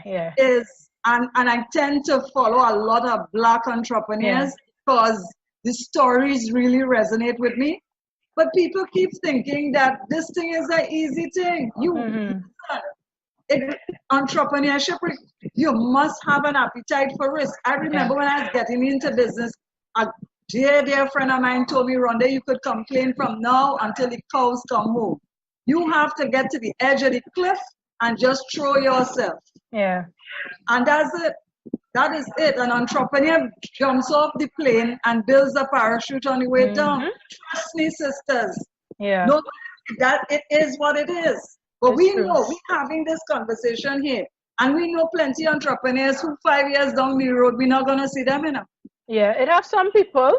And I tend to follow a lot of Black entrepreneurs because the stories really resonate with me. But people keep thinking that this thing is an easy thing. Entrepreneurship, you must have an appetite for risk. I remember when I was getting into business, a dear friend of mine told me, Rhonda, you could complain from now until the cows come home. You have to get to the edge of the cliff and just throw yourself. Yeah. And that's it. That is it. An entrepreneur jumps off the plane and builds a parachute on the way down. Trust me, sisters. Yeah. No, that it is what it is. But we know we're having this conversation here. And we know plenty of entrepreneurs who 5 years down the road, we're not gonna see them enough. Yeah, it has some people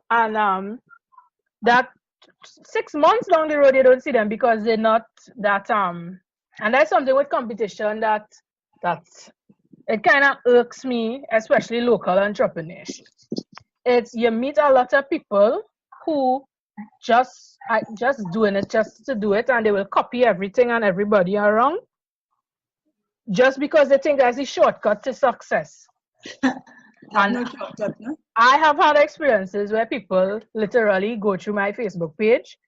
and that 6 months down the road you don't see them because they're not that and there's something with competition that it kind of irks me, especially local entrepreneurs. It's you meet a lot of people who just doing it just to do it, and they will copy everything and everybody around just because they think that's a shortcut to success. And no shortcut, no? I have had experiences where people literally go through my Facebook page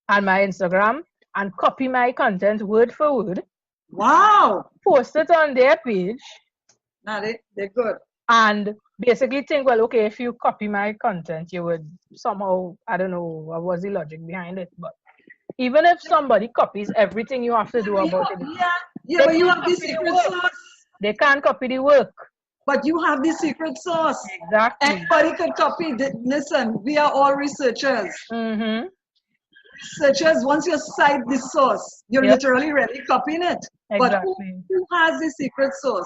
and my Instagram and copy my content word for word. Wow! Post it on their page. Nah, they're good. And basically think, well, okay, if you copy my content, you would somehow, I don't know what was the logic behind it, but even if somebody copies everything you have to do about it. Yeah, but you have the secret sauce. They can't copy the work. But you have the secret sauce. Exactly. Anybody could copy. Listen, we are all researchers. Researchers, once you cite the source, you're literally already copying it. Exactly. But who has the secret sauce?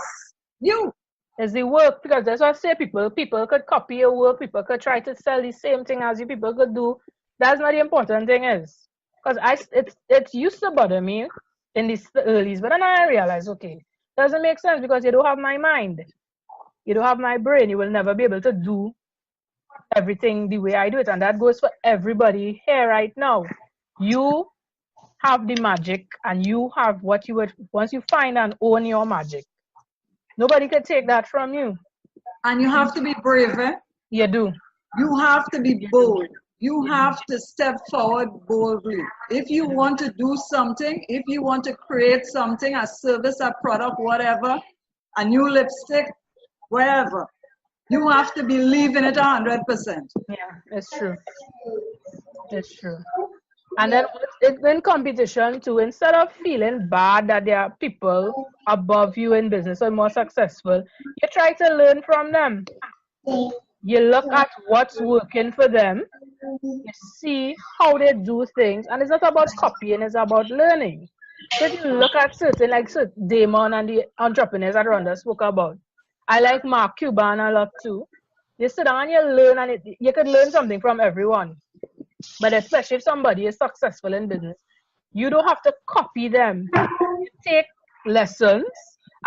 You. It's the work, because that's what I say. People could copy your work. People could try to sell the same thing as you. People could do. That's not the important thing is. Because it used to bother me in the earlies, but then I realized, okay, doesn't make sense because you don't have my mind. You don't have my brain. You will never be able to do everything the way I do it. And that goes for everybody here right now. You have the magic and you have what you would, once you find and own your magic, nobody can take that from you. And you have to be brave, eh? You do. You have to be bold. You have to step forward boldly. If you want to do something, if you want to create something, a service, a product, whatever, a new lipstick, wherever, you have to believe in it 100%. Yeah, it's true. It's true. And then in competition too, instead of feeling bad that there are people above you in business or more successful, you try to learn from them. You look at what's working for them, you see how they do things, and it's not about copying, it's about learning. So if you look at certain Damon and the entrepreneurs that Rhonda spoke about, I like Mark Cuban a lot too. You sit down and you learn, and you could learn something from everyone. But especially if somebody is successful in business, you don't have to copy them. You take lessons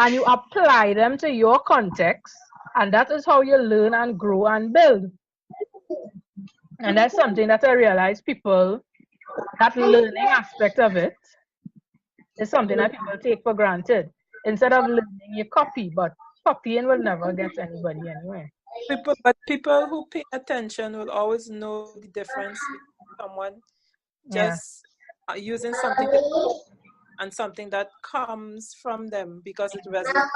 and you apply them to your context, and that is how you learn and grow and build. And that's something that I realize people, that learning aspect of it is something that people take for granted. Instead of learning, you copy, but copying will never get anybody anywhere. People who pay attention will always know the difference between someone just using something and something that comes from them because it resonates.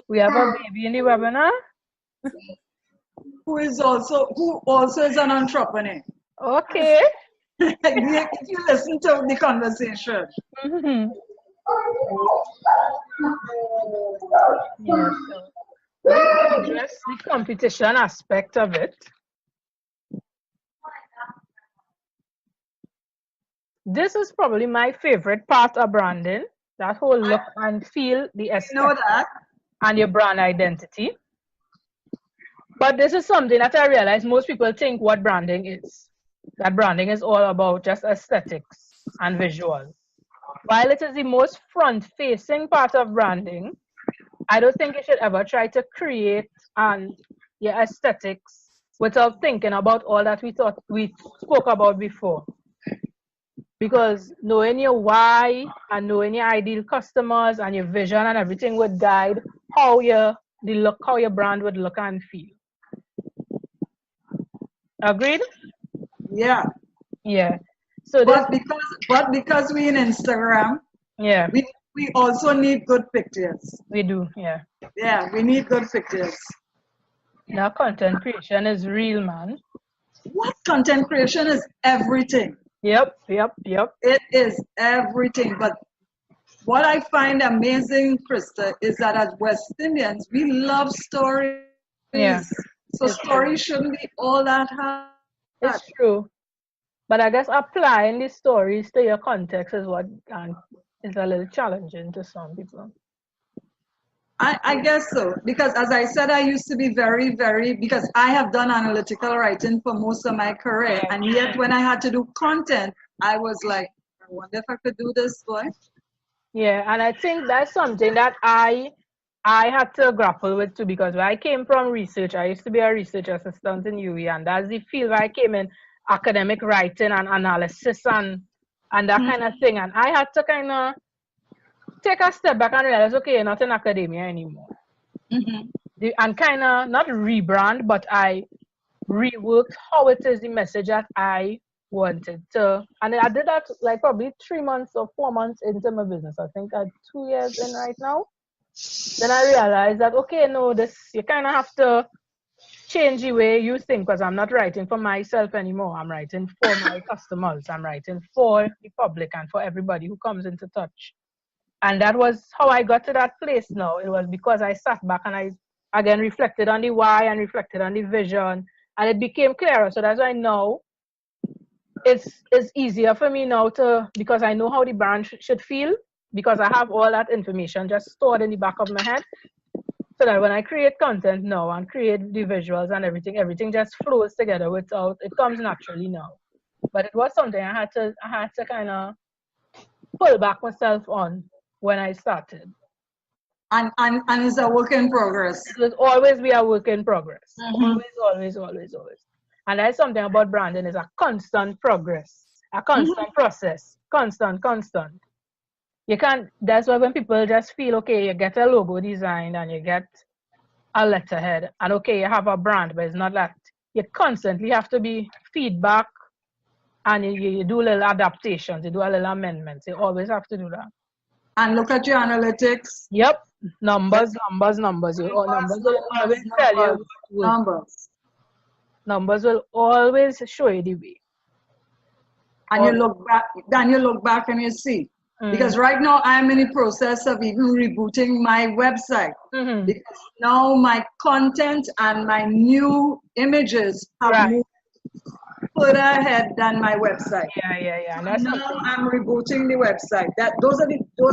We have a baby in the webinar who also is an entrepreneur. Okay. If you listen to the conversation. Yeah, so address the competition aspect of it. this is probably my favorite part of branding, that whole look and feel, the aesthetic, know that, and your brand identity. But this is something that I realize most people think what branding is. That branding is all about just aesthetics and visual. While it is the most front-facing part of branding, I don't think you should ever try to create your aesthetics without thinking about all that we spoke about before. Because knowing your why and knowing your ideal customers and your vision and everything would guide how your brand would look and feel. Agreed? Yeah. Yeah. So because we in Instagram, yeah, we also need good pictures. We do, yeah. Yeah, we need good pictures. Now content creation is real, man. What content creation is everything. Yep. It is everything. But what I find amazing, Christa, is that as West Indians, we love stories. Yeah. So stories shouldn't be all that hard. It's true. But I guess applying these stories to your context is what is a little challenging to some people. I guess so. Because as I said, I used to be very, because I have done analytical writing for most of my career. And yet when I had to do content, I was like, I wonder if I could do this, boy. Yeah, and I think that's something that I had to grapple with too, because when I came from research, I used to be a research assistant in UE, and that's the field where I came in, academic writing and analysis and that kind of thing. And I had to kind of take a step back and realize, okay, you're not in academia anymore. And kind of not rebrand, but I reworked how it is the message that I wanted to. And I did that like probably 3 months or 4 months into my business. I think I'm 2 years in right now. Then I realized that, okay, no, you kind of have to change the way you think, because I'm not writing for myself anymore. I'm writing for my customers. I'm writing for the public and for everybody who comes into touch. And that was how I got to that place now. It was because I sat back and I, again, reflected on the why and reflected on the vision. And it became clearer. So that's why now it's easier for me now because I know how the brand should feel, because I have all that information just stored in the back of my head. So that when I create content now and create the visuals and everything just flows together it comes naturally now. But it was something I had to kind of pull back myself on when I started. And it's a work in progress. It will always be a work in progress. Always. And that's something about branding, is a constant progress, a constant process, constant. You can't, that's why when people just feel, okay, you get a logo designed and you get a letterhead and okay, you have a brand, but it's not that. You constantly have to be feedback and you do little adaptations, you do a little amendments. You always have to do that. And look at your analytics. Yep. Numbers. Numbers will always tell you. Numbers will always show you the way. And you look back and you see. Because right now I'm in the process of even rebooting my website. Because now my content and my new images have moved further ahead than my website. Yeah. Now I'm rebooting the website. Those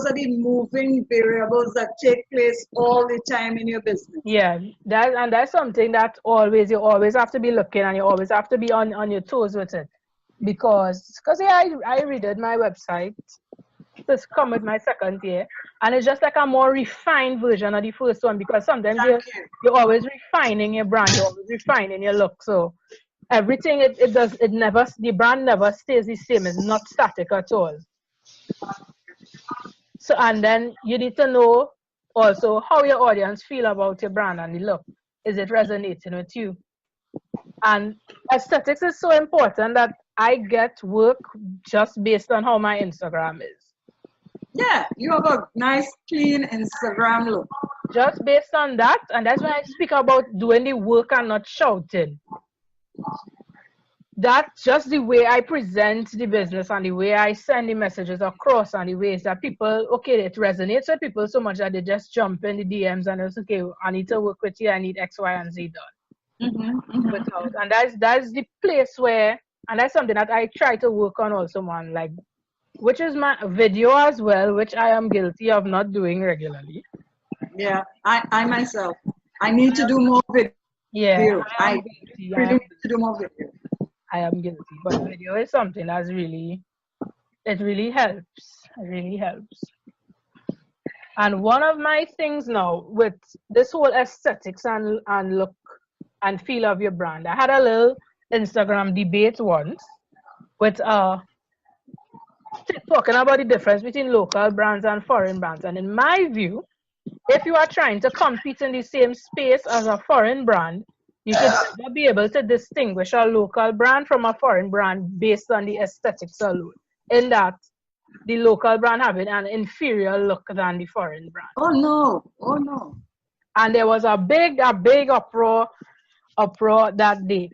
are the moving variables that take place all the time in your business. Yeah, that's something that you always have to be looking, and you always have to be on your toes with it. Because I redid my website to come with my second year, and it's just like a more refined version of the first one, because sometimes you're always refining your brand, you're always refining your look. So everything the brand never stays the same. It's not static at all. So, and then you need to know also how your audience feel about your brand and the look. Is it resonating with you? And aesthetics is so important that I get work just based on how my Instagram is. Yeah, you have a nice, clean Instagram look. Just based on that, and that's when I speak about doing the work and not shouting. That's just the way I present the business and the way I send the messages across, and the ways that people, okay, it resonates with people so much that they just jump in the DMs and it's okay, I need to work with you, I need X, Y, and Z done. And that's the place where, and that's something that I try to work on also, man. Like which is my video as well, which I am guilty of not doing regularly. Yeah, I myself, I need to do more video. Yeah, I really need to do more video. I am guilty, but video is something that's really, it really helps. It really helps. And one of my things now with this whole aesthetics and look and feel of your brand, I had a little Instagram debate once with talking about the difference between local brands and foreign brands. And in my view, if you are trying to compete in the same space as a foreign brand, you should never be able to distinguish a local brand from a foreign brand based on the aesthetics alone. In that, the local brand having an inferior look than the foreign brand. Oh no! Oh no! And there was a big uproar that day.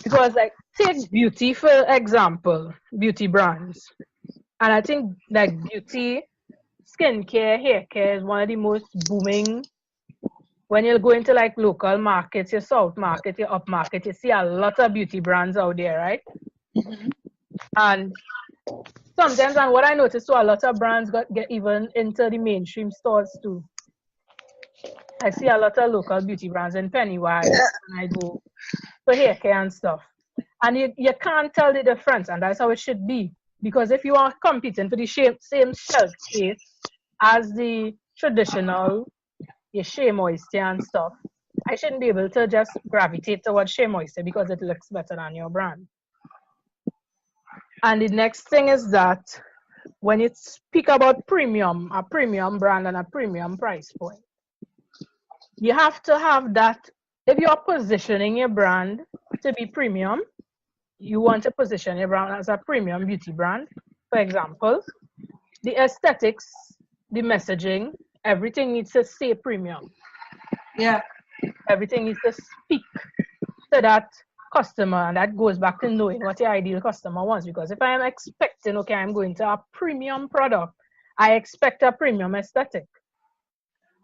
Because like take beauty for example, beauty brands. And I think like beauty, skincare, hair care is one of the most booming. When you go into like local markets, your south market, your up market, you see a lot of beauty brands out there, right? Mm-hmm. And sometimes, and what I noticed, so a lot of brands get even into the mainstream stores too. I see a lot of local beauty brands in Pennywise when I go for hair care and stuff. And you can't tell the difference, and that's how it should be. Because if you are competing for the same shelf space as the traditional, your Shea Moisture and stuff, I shouldn't be able to just gravitate towards Shea Moisture because it looks better than your brand. And the next thing is that when you speak about premium, a premium brand and a premium price point, you have to have that. If you're positioning your brand to be premium, you want to position your brand as a premium beauty brand. For example, the aesthetics, the messaging, everything needs to say premium. Yeah. Everything needs to speak to that customer, and that goes back to knowing what your ideal customer wants. Because if I am expecting, okay, I'm going to a premium product, I expect a premium aesthetic.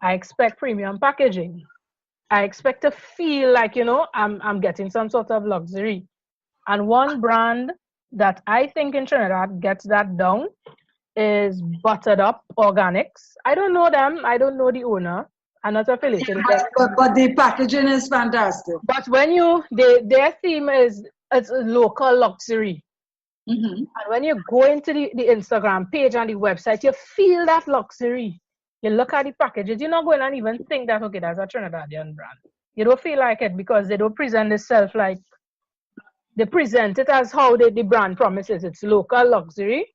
I expect premium packaging. I expect to feel like, you know, I'm getting some sort of luxury. And one brand that I think in Trinidad gets that down is Buttered Up Organics. I don't know them. I don't know the owner. I'm not affiliated with them. But the packaging is fantastic. But when their theme is it's local luxury. Mm-hmm. And when you go into the Instagram page and the website, you feel that luxury. You look at the packages, you're not going and even think that, okay, that's a Trinidadian brand. You don't feel like it because they don't present themselves like, they present it as how the brand promises. It's local luxury.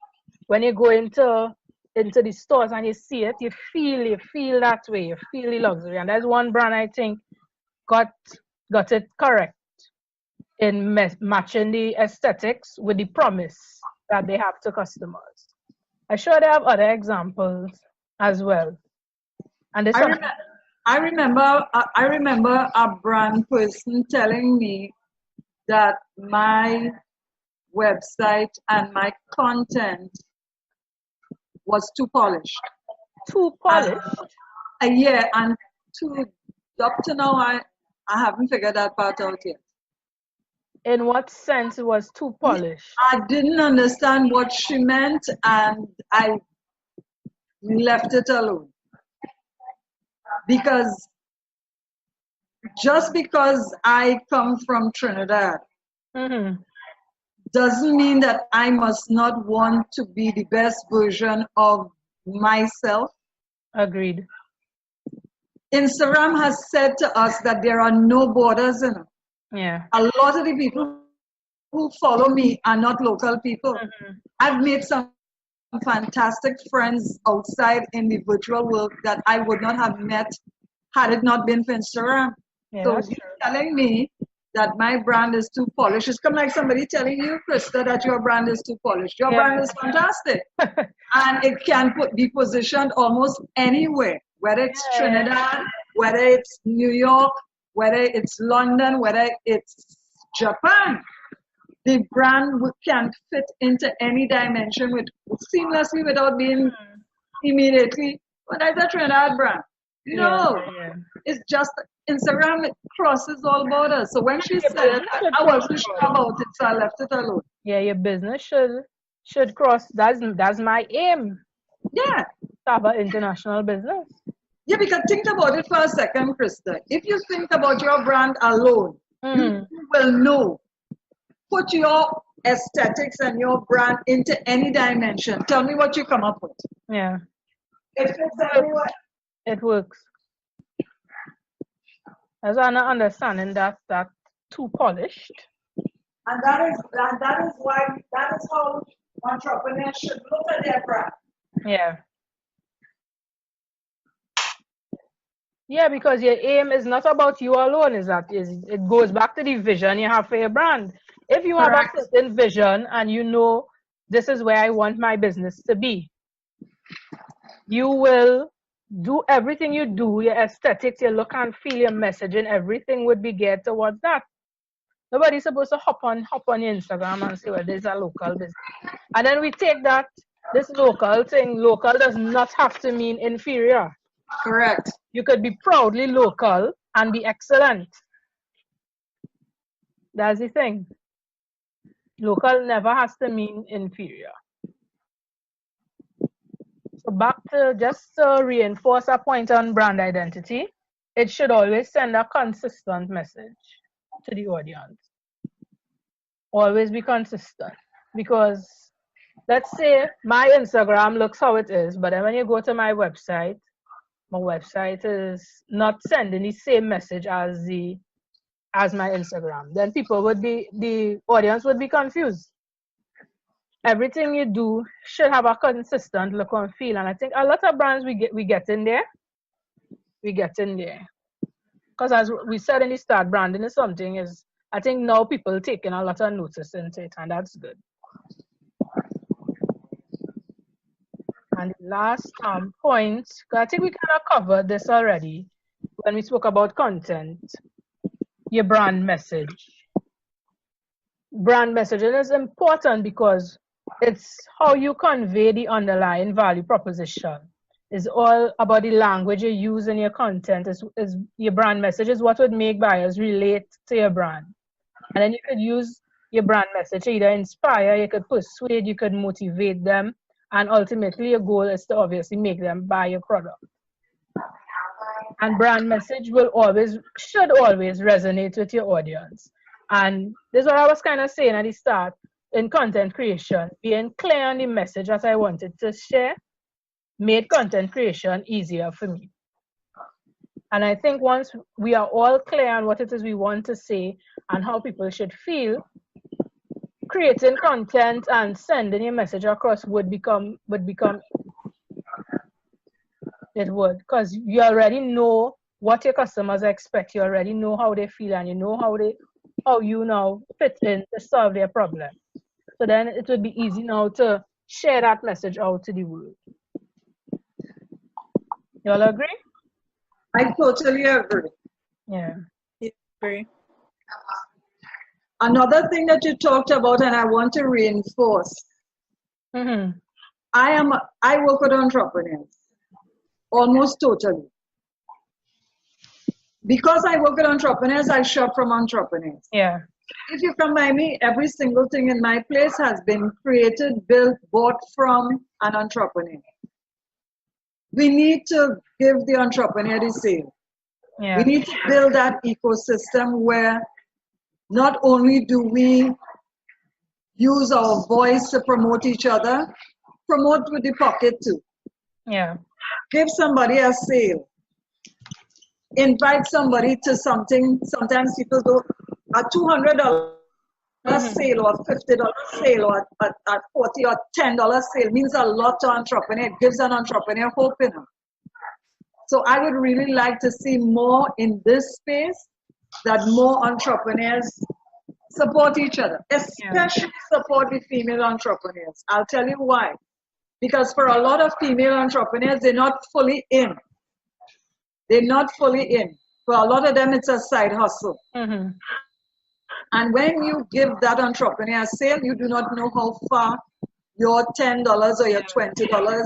When you go into the stores and you see it, you feel that way. You feel the luxury. And there's one brand I think got it correct in matching the aesthetics with the promise that they have to customers. I'm sure they have other examples as well. And I remember a brand person telling me that my website and my content was too polished. Too polished? Yeah, and up to now, I haven't figured that part out yet. In what sense it was too polished? I didn't understand what she meant, and I left it alone. Because just because I come from Trinidad mm-hmm. doesn't mean that I must not want to be the best version of myself. Agreed. Instagram has said to us that there are no borders in it. Yeah. A lot of the people who follow me are not local people. Mm-hmm. I've made some fantastic friends outside in the virtual world that I would not have met had it not been for Instagram. Yeah, so you're telling me that my brand is too polished. It's kind of like somebody telling you, Christa, that your brand is too polished. Your brand is fantastic. And it can be positioned almost anywhere, whether it's Trinidad, whether it's New York, whether it's London, whether it's Japan. The brand can fit into any dimension seamlessly without being immediately, but that's a Trinidad brand. No, it's just Instagram, it crosses all borders. So when she said it, I wasn't sure about it, so I left it alone. Yeah, your business should should cross. That's my aim. Yeah. To have an international business. Yeah, because think about it for a second, Christa. If you think about your brand alone, you will know. Put your aesthetics and your brand into any dimension. Tell me what you come up with. Yeah. It fits everywhere. It works. As I'm not understanding that too polished. And that is how entrepreneurs should look at their brand. Yeah. Yeah, because your aim is not about you alone, it goes back to the vision you have for your brand. If you have a certain vision and you know this is where I want my business to be, you will do everything you do, your aesthetics, your look and feel, your messaging, everything would be geared towards that. Nobody's supposed to hop on your Instagram and say, well, there's a local business. And then we take this local thing. Local does not have to mean inferior. Correct. You could be proudly local and be excellent. That's the thing. Local never has to mean inferior. So back to just to reinforce a point on brand identity, it should always send a consistent message to the audience. Always be consistent. Because let's say my Instagram looks how it is, but then when you go to my website is not sending the same message as my Instagram. Then the audience would be confused. Everything you do should have a consistent look and feel. And I think a lot of brands we get in there. We get in there. Because as we said in the start, branding is something I think now people taking a lot of notice into it, and that's good. And the last point, I think we kind of covered this already when we spoke about content, your brand message. Brand messaging is important because it's how you convey the underlying value proposition. It's all about the language you use in your content. Is your brand message is what would make buyers relate to your brand. And then you could use your brand message to either inspire, you could persuade, you could motivate them. And ultimately, your goal is to obviously make them buy your product. And brand message should always resonate with your audience. And this is what I was kind of saying at the start in content creation. Being clear on the message that I wanted to share made content creation easier for me. And I think once we are all clear on what it is we want to say and how people should feel, creating content and sending your message across would become it would, because you already know what your customers expect, you already know how they feel, and you know how you now fit in to solve their problem. So then it would be easy now to share that message out to the world. You all agree? I totally agree. Yeah. I agree. Another thing that you talked about, and I want to reinforce, I work with entrepreneurs almost totally. Because I work with entrepreneurs, I shop from entrepreneurs. Yeah. If you come by me, every single thing in my place has been created, built, bought from an entrepreneur. We need to give the entrepreneur the sale. Yeah. We need to build that ecosystem where not only do we use our voice to promote each other, promote with the pocket too. Yeah. Give somebody a sale. Invite somebody to something. Sometimes people go a $200 sale or a $50 sale or a $40 or $10 sale means a lot to an entrepreneur. It gives an entrepreneur hope in them. So I would really like to see more in this space, that more entrepreneurs support each other, especially support the female entrepreneurs. I'll tell you why. Because for a lot of female entrepreneurs, they're not fully in. They're not fully in. For a lot of them, it's a side hustle. And when you give that entrepreneur a sale, you do not know how far your $10 or your $20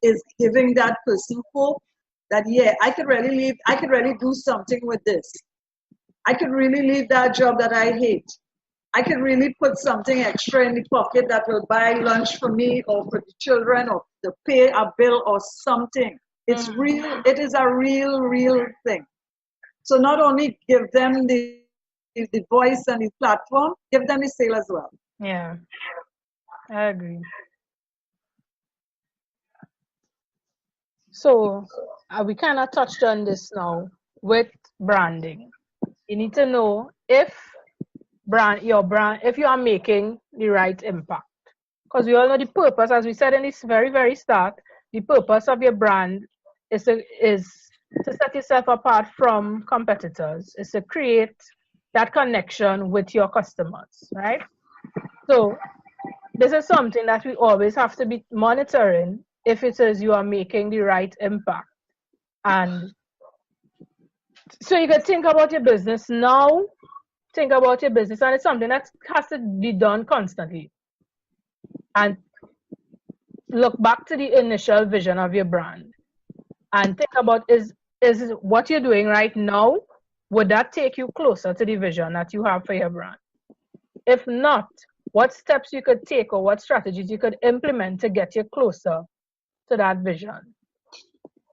is giving that person hope that, yeah, I could really do something with this. I could really leave that job that I hate. I can really put something extra in the pocket that will buy lunch for me or for the children or to pay a bill or something. It's real. It is a real thing. So not only give them the voice and the platform, give them the sale as well. Yeah, I agree. So we kind of touched on this now with branding. You need to know if if you are making the right impact. Because we all know the purpose, as we said in this very start, the purpose of your brand is to set yourself apart from competitors, is to create that connection with your customers, right? So this is something that we always have to be monitoring if it is you are making the right impact. And so you can think about your business now, think about your business, and it's something that has to be done constantly. And look back to the initial vision of your brand and think about is what you're doing right now, would that take you closer to the vision that you have for your brand? If not, what steps you could take or what strategies you could implement to get you closer to that vision.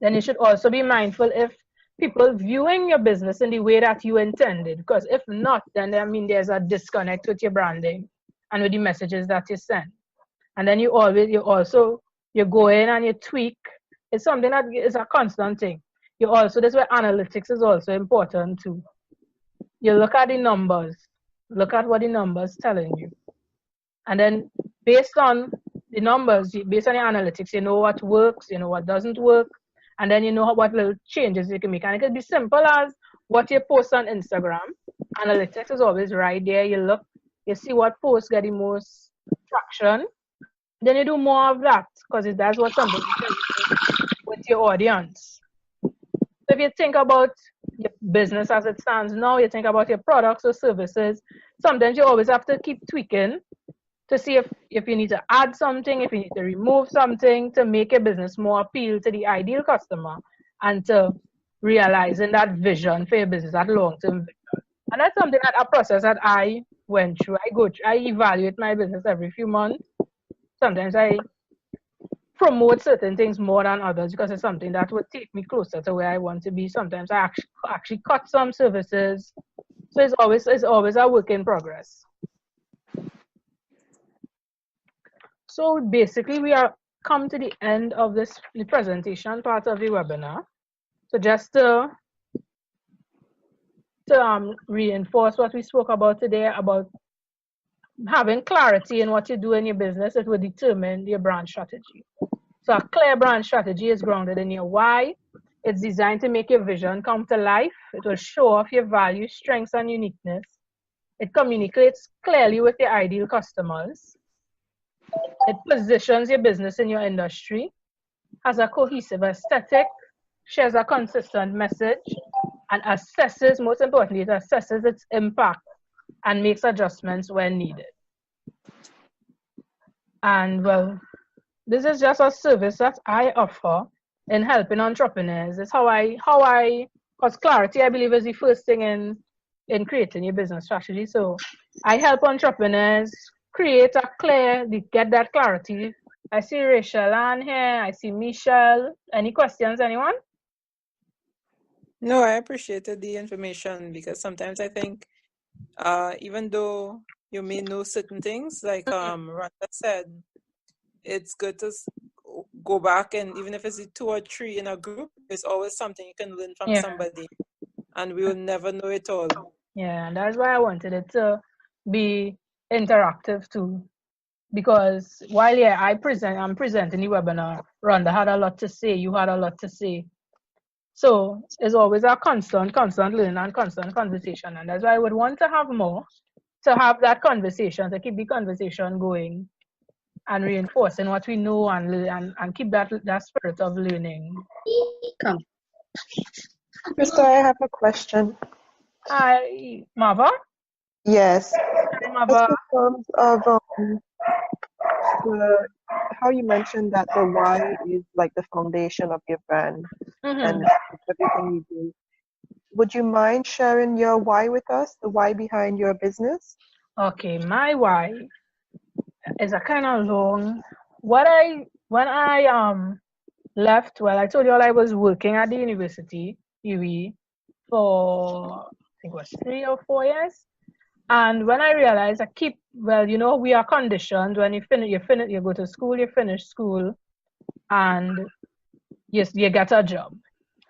Then you should also be mindful if people viewing your business in the way that you intended, because if not, then I mean there's a disconnect with your branding and with the messages that you send. And then you go in and you tweak. It's something that is a constant thing. That's where analytics is also important too. You look at the numbers, look at what the numbers telling you. And then based on the numbers, based on the analytics, you know what works, you know what doesn't work, and then you know what little changes you can make. And it can be simple as what you post on Instagram. Analytics is always right there. You look, you see what posts get the most traction. Then you do more of that because that's what something with your audience. So if you think about your business as it stands now, you think about your products or services, sometimes you always have to keep tweaking to see if you need to add something, if you need to remove something to make your business more appeal to the ideal customer and to realizing that vision for your business, that long-term vision. And that's something a process that I went through. I evaluate my business every few months. Sometimes I promote certain things more than others because it's something that would take me closer to where I want to be. Sometimes I actually cut some services. So it's always a work in progress. So basically we are come to the end of the presentation part of the webinar. So just to reinforce what we spoke about today about having clarity in what you do in your business, it will determine your brand strategy. So a clear brand strategy is grounded in your why. It's designed to make your vision come to life. It will show off your value, strengths, and uniqueness. It communicates clearly with your ideal customers. It positions your business in your industry, has a cohesive aesthetic, shares a consistent message, and assesses, most importantly, it assesses its impact and makes adjustments when needed. And well, this is just a service that I offer in helping entrepreneurs. It's because clarity, I believe, is the first thing in creating your business strategy. So I help entrepreneurs get that clarity. I see Rachel Ann here. I see Michelle. Any questions, anyone? No, I appreciated the information because sometimes I think even though you may know certain things, like Rhonda said, it's good to go back, and even if it's 2 or 3 in a group, there's always something you can learn from somebody, and we will never know it all. Yeah, and that's why I wanted it to be interactive too. Because while I'm presenting the webinar, Rhonda had a lot to say, you had a lot to say. So it's always a constant learning and constant conversation. And that's why I would want to have more, to have that conversation, to keep the conversation going and reinforcing what we know and keep that spirit of learning. Come. Christa, I have a question. Hi, Mava? Yes. Hi, Mava. Just in terms of how you mentioned that the why is like the foundation of your brand and everything you do. Would you mind sharing your why with us, the why behind your business? Okay, my why is a kind of long. When I left, well, I told you all I was working at the university, UWI, for I think it was 3 or 4 years. And when I realized we are conditioned when you go to school, you finish school, and yes, you get a job.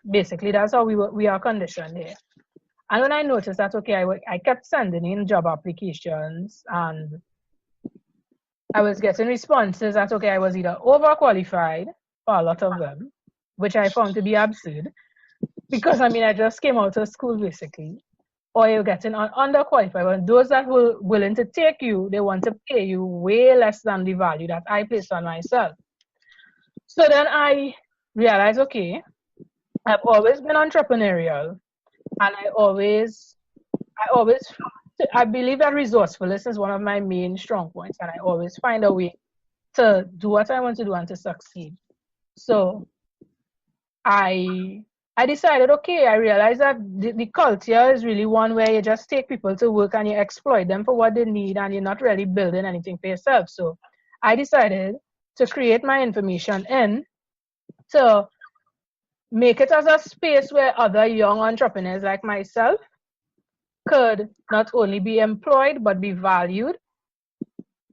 Basically, that's how we are conditioned here. And when I noticed that, okay, I kept sending in job applications and I was getting responses that, okay, I was either overqualified for a lot of them, which I found to be absurd because, I just came out of school basically, or you're getting underqualified. But those that were willing to take you, they want to pay you way less than the value that I placed on myself. So then I realized, okay, I've always been entrepreneurial, and I believe that resourcefulness is one of my main strong points, and I always find a way to do what I want to do and to succeed. So I decided, okay, I realized that the culture is really one where you just take people to work and you exploit them for what they need and you're not really building anything for yourself. So I decided to create my information in to make it as a space where other young entrepreneurs like myself could not only be employed but be valued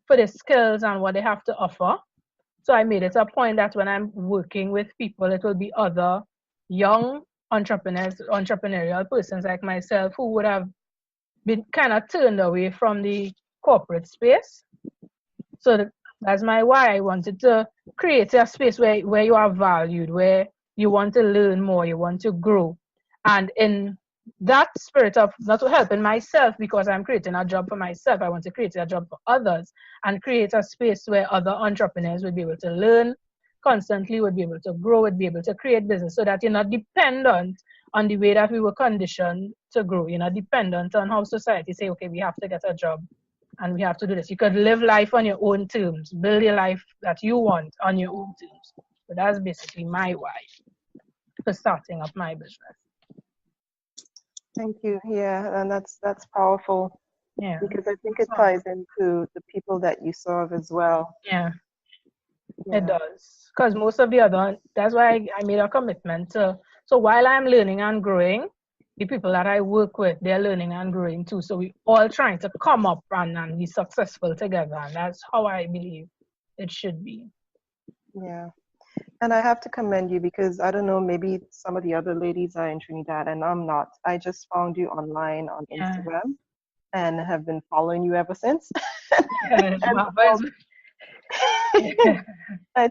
for the skills and what they have to offer. So I made it a point that when I'm working with people, it will be other young entrepreneurial persons like myself who would have been kind of turned away from the corporate space. So that's my why I wanted to create a space where you are valued, where you want to learn more, you want to grow. And in that spirit of not helping myself because I'm creating a job for myself, I want to create a job for others and create a space where other entrepreneurs would be able to learn constantly, would be able to grow, would be able to create business so that you're not dependent on the way that we were conditioned to grow. You're not dependent on how society say, okay, we have to get a job and we have to do this. You could live life on your own terms, build your life that you want on your own terms. So that's basically my why for starting up my business. Thank you. Yeah, and that's powerful. Yeah. Because I think it ties into the people that you serve as well. Yeah. It does. Because most of the other, that's why I made a commitment to, so while I'm learning and growing, the people that I work with, they're learning and growing too. So we all trying to come up and be successful together. And that's how I believe it should be. Yeah. And I have to commend you because I don't know, maybe some of the other ladies are in Trinidad and I'm not. I just found you online on Instagram and have been following you ever since. I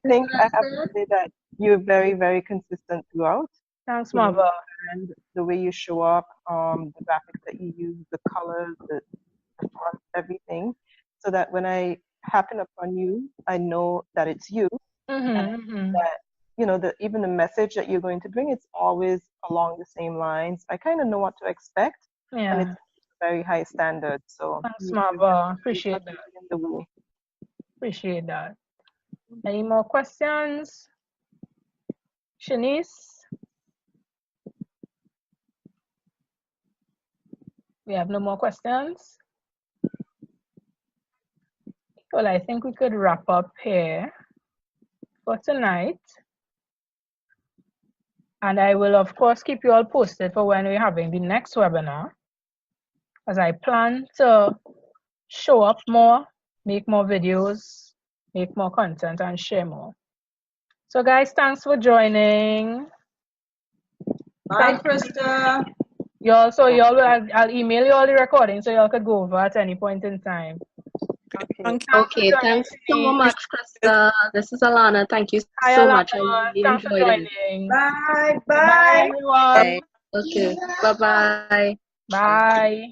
think I have to say that you're very, very consistent throughout. Thanks, Mother. And the way you show up, the graphics that you use, the colors, the font, everything, so that when I happen upon you, I know that it's you. And that even the message that you're going to bring, it's always along the same lines. I kind of know what to expect, and it's very high standard. So thanks, Mother. Appreciate that. Appreciate that. Any more questions, Shanice? We have no more questions. Well, I think we could wrap up here for tonight. And I will, of course, keep you all posted for when we're having the next webinar, as I plan to show up more, make more videos, make more content, and share more. So, guys, thanks for joining. Bye, Christa. I'll email you all the recordings so y'all could go over at any point in time. Okay, thanks so much, Christa. This is Alana. Thank you so much. I really enjoyed it. Bye. Bye, everyone. Okay, bye-bye. Bye.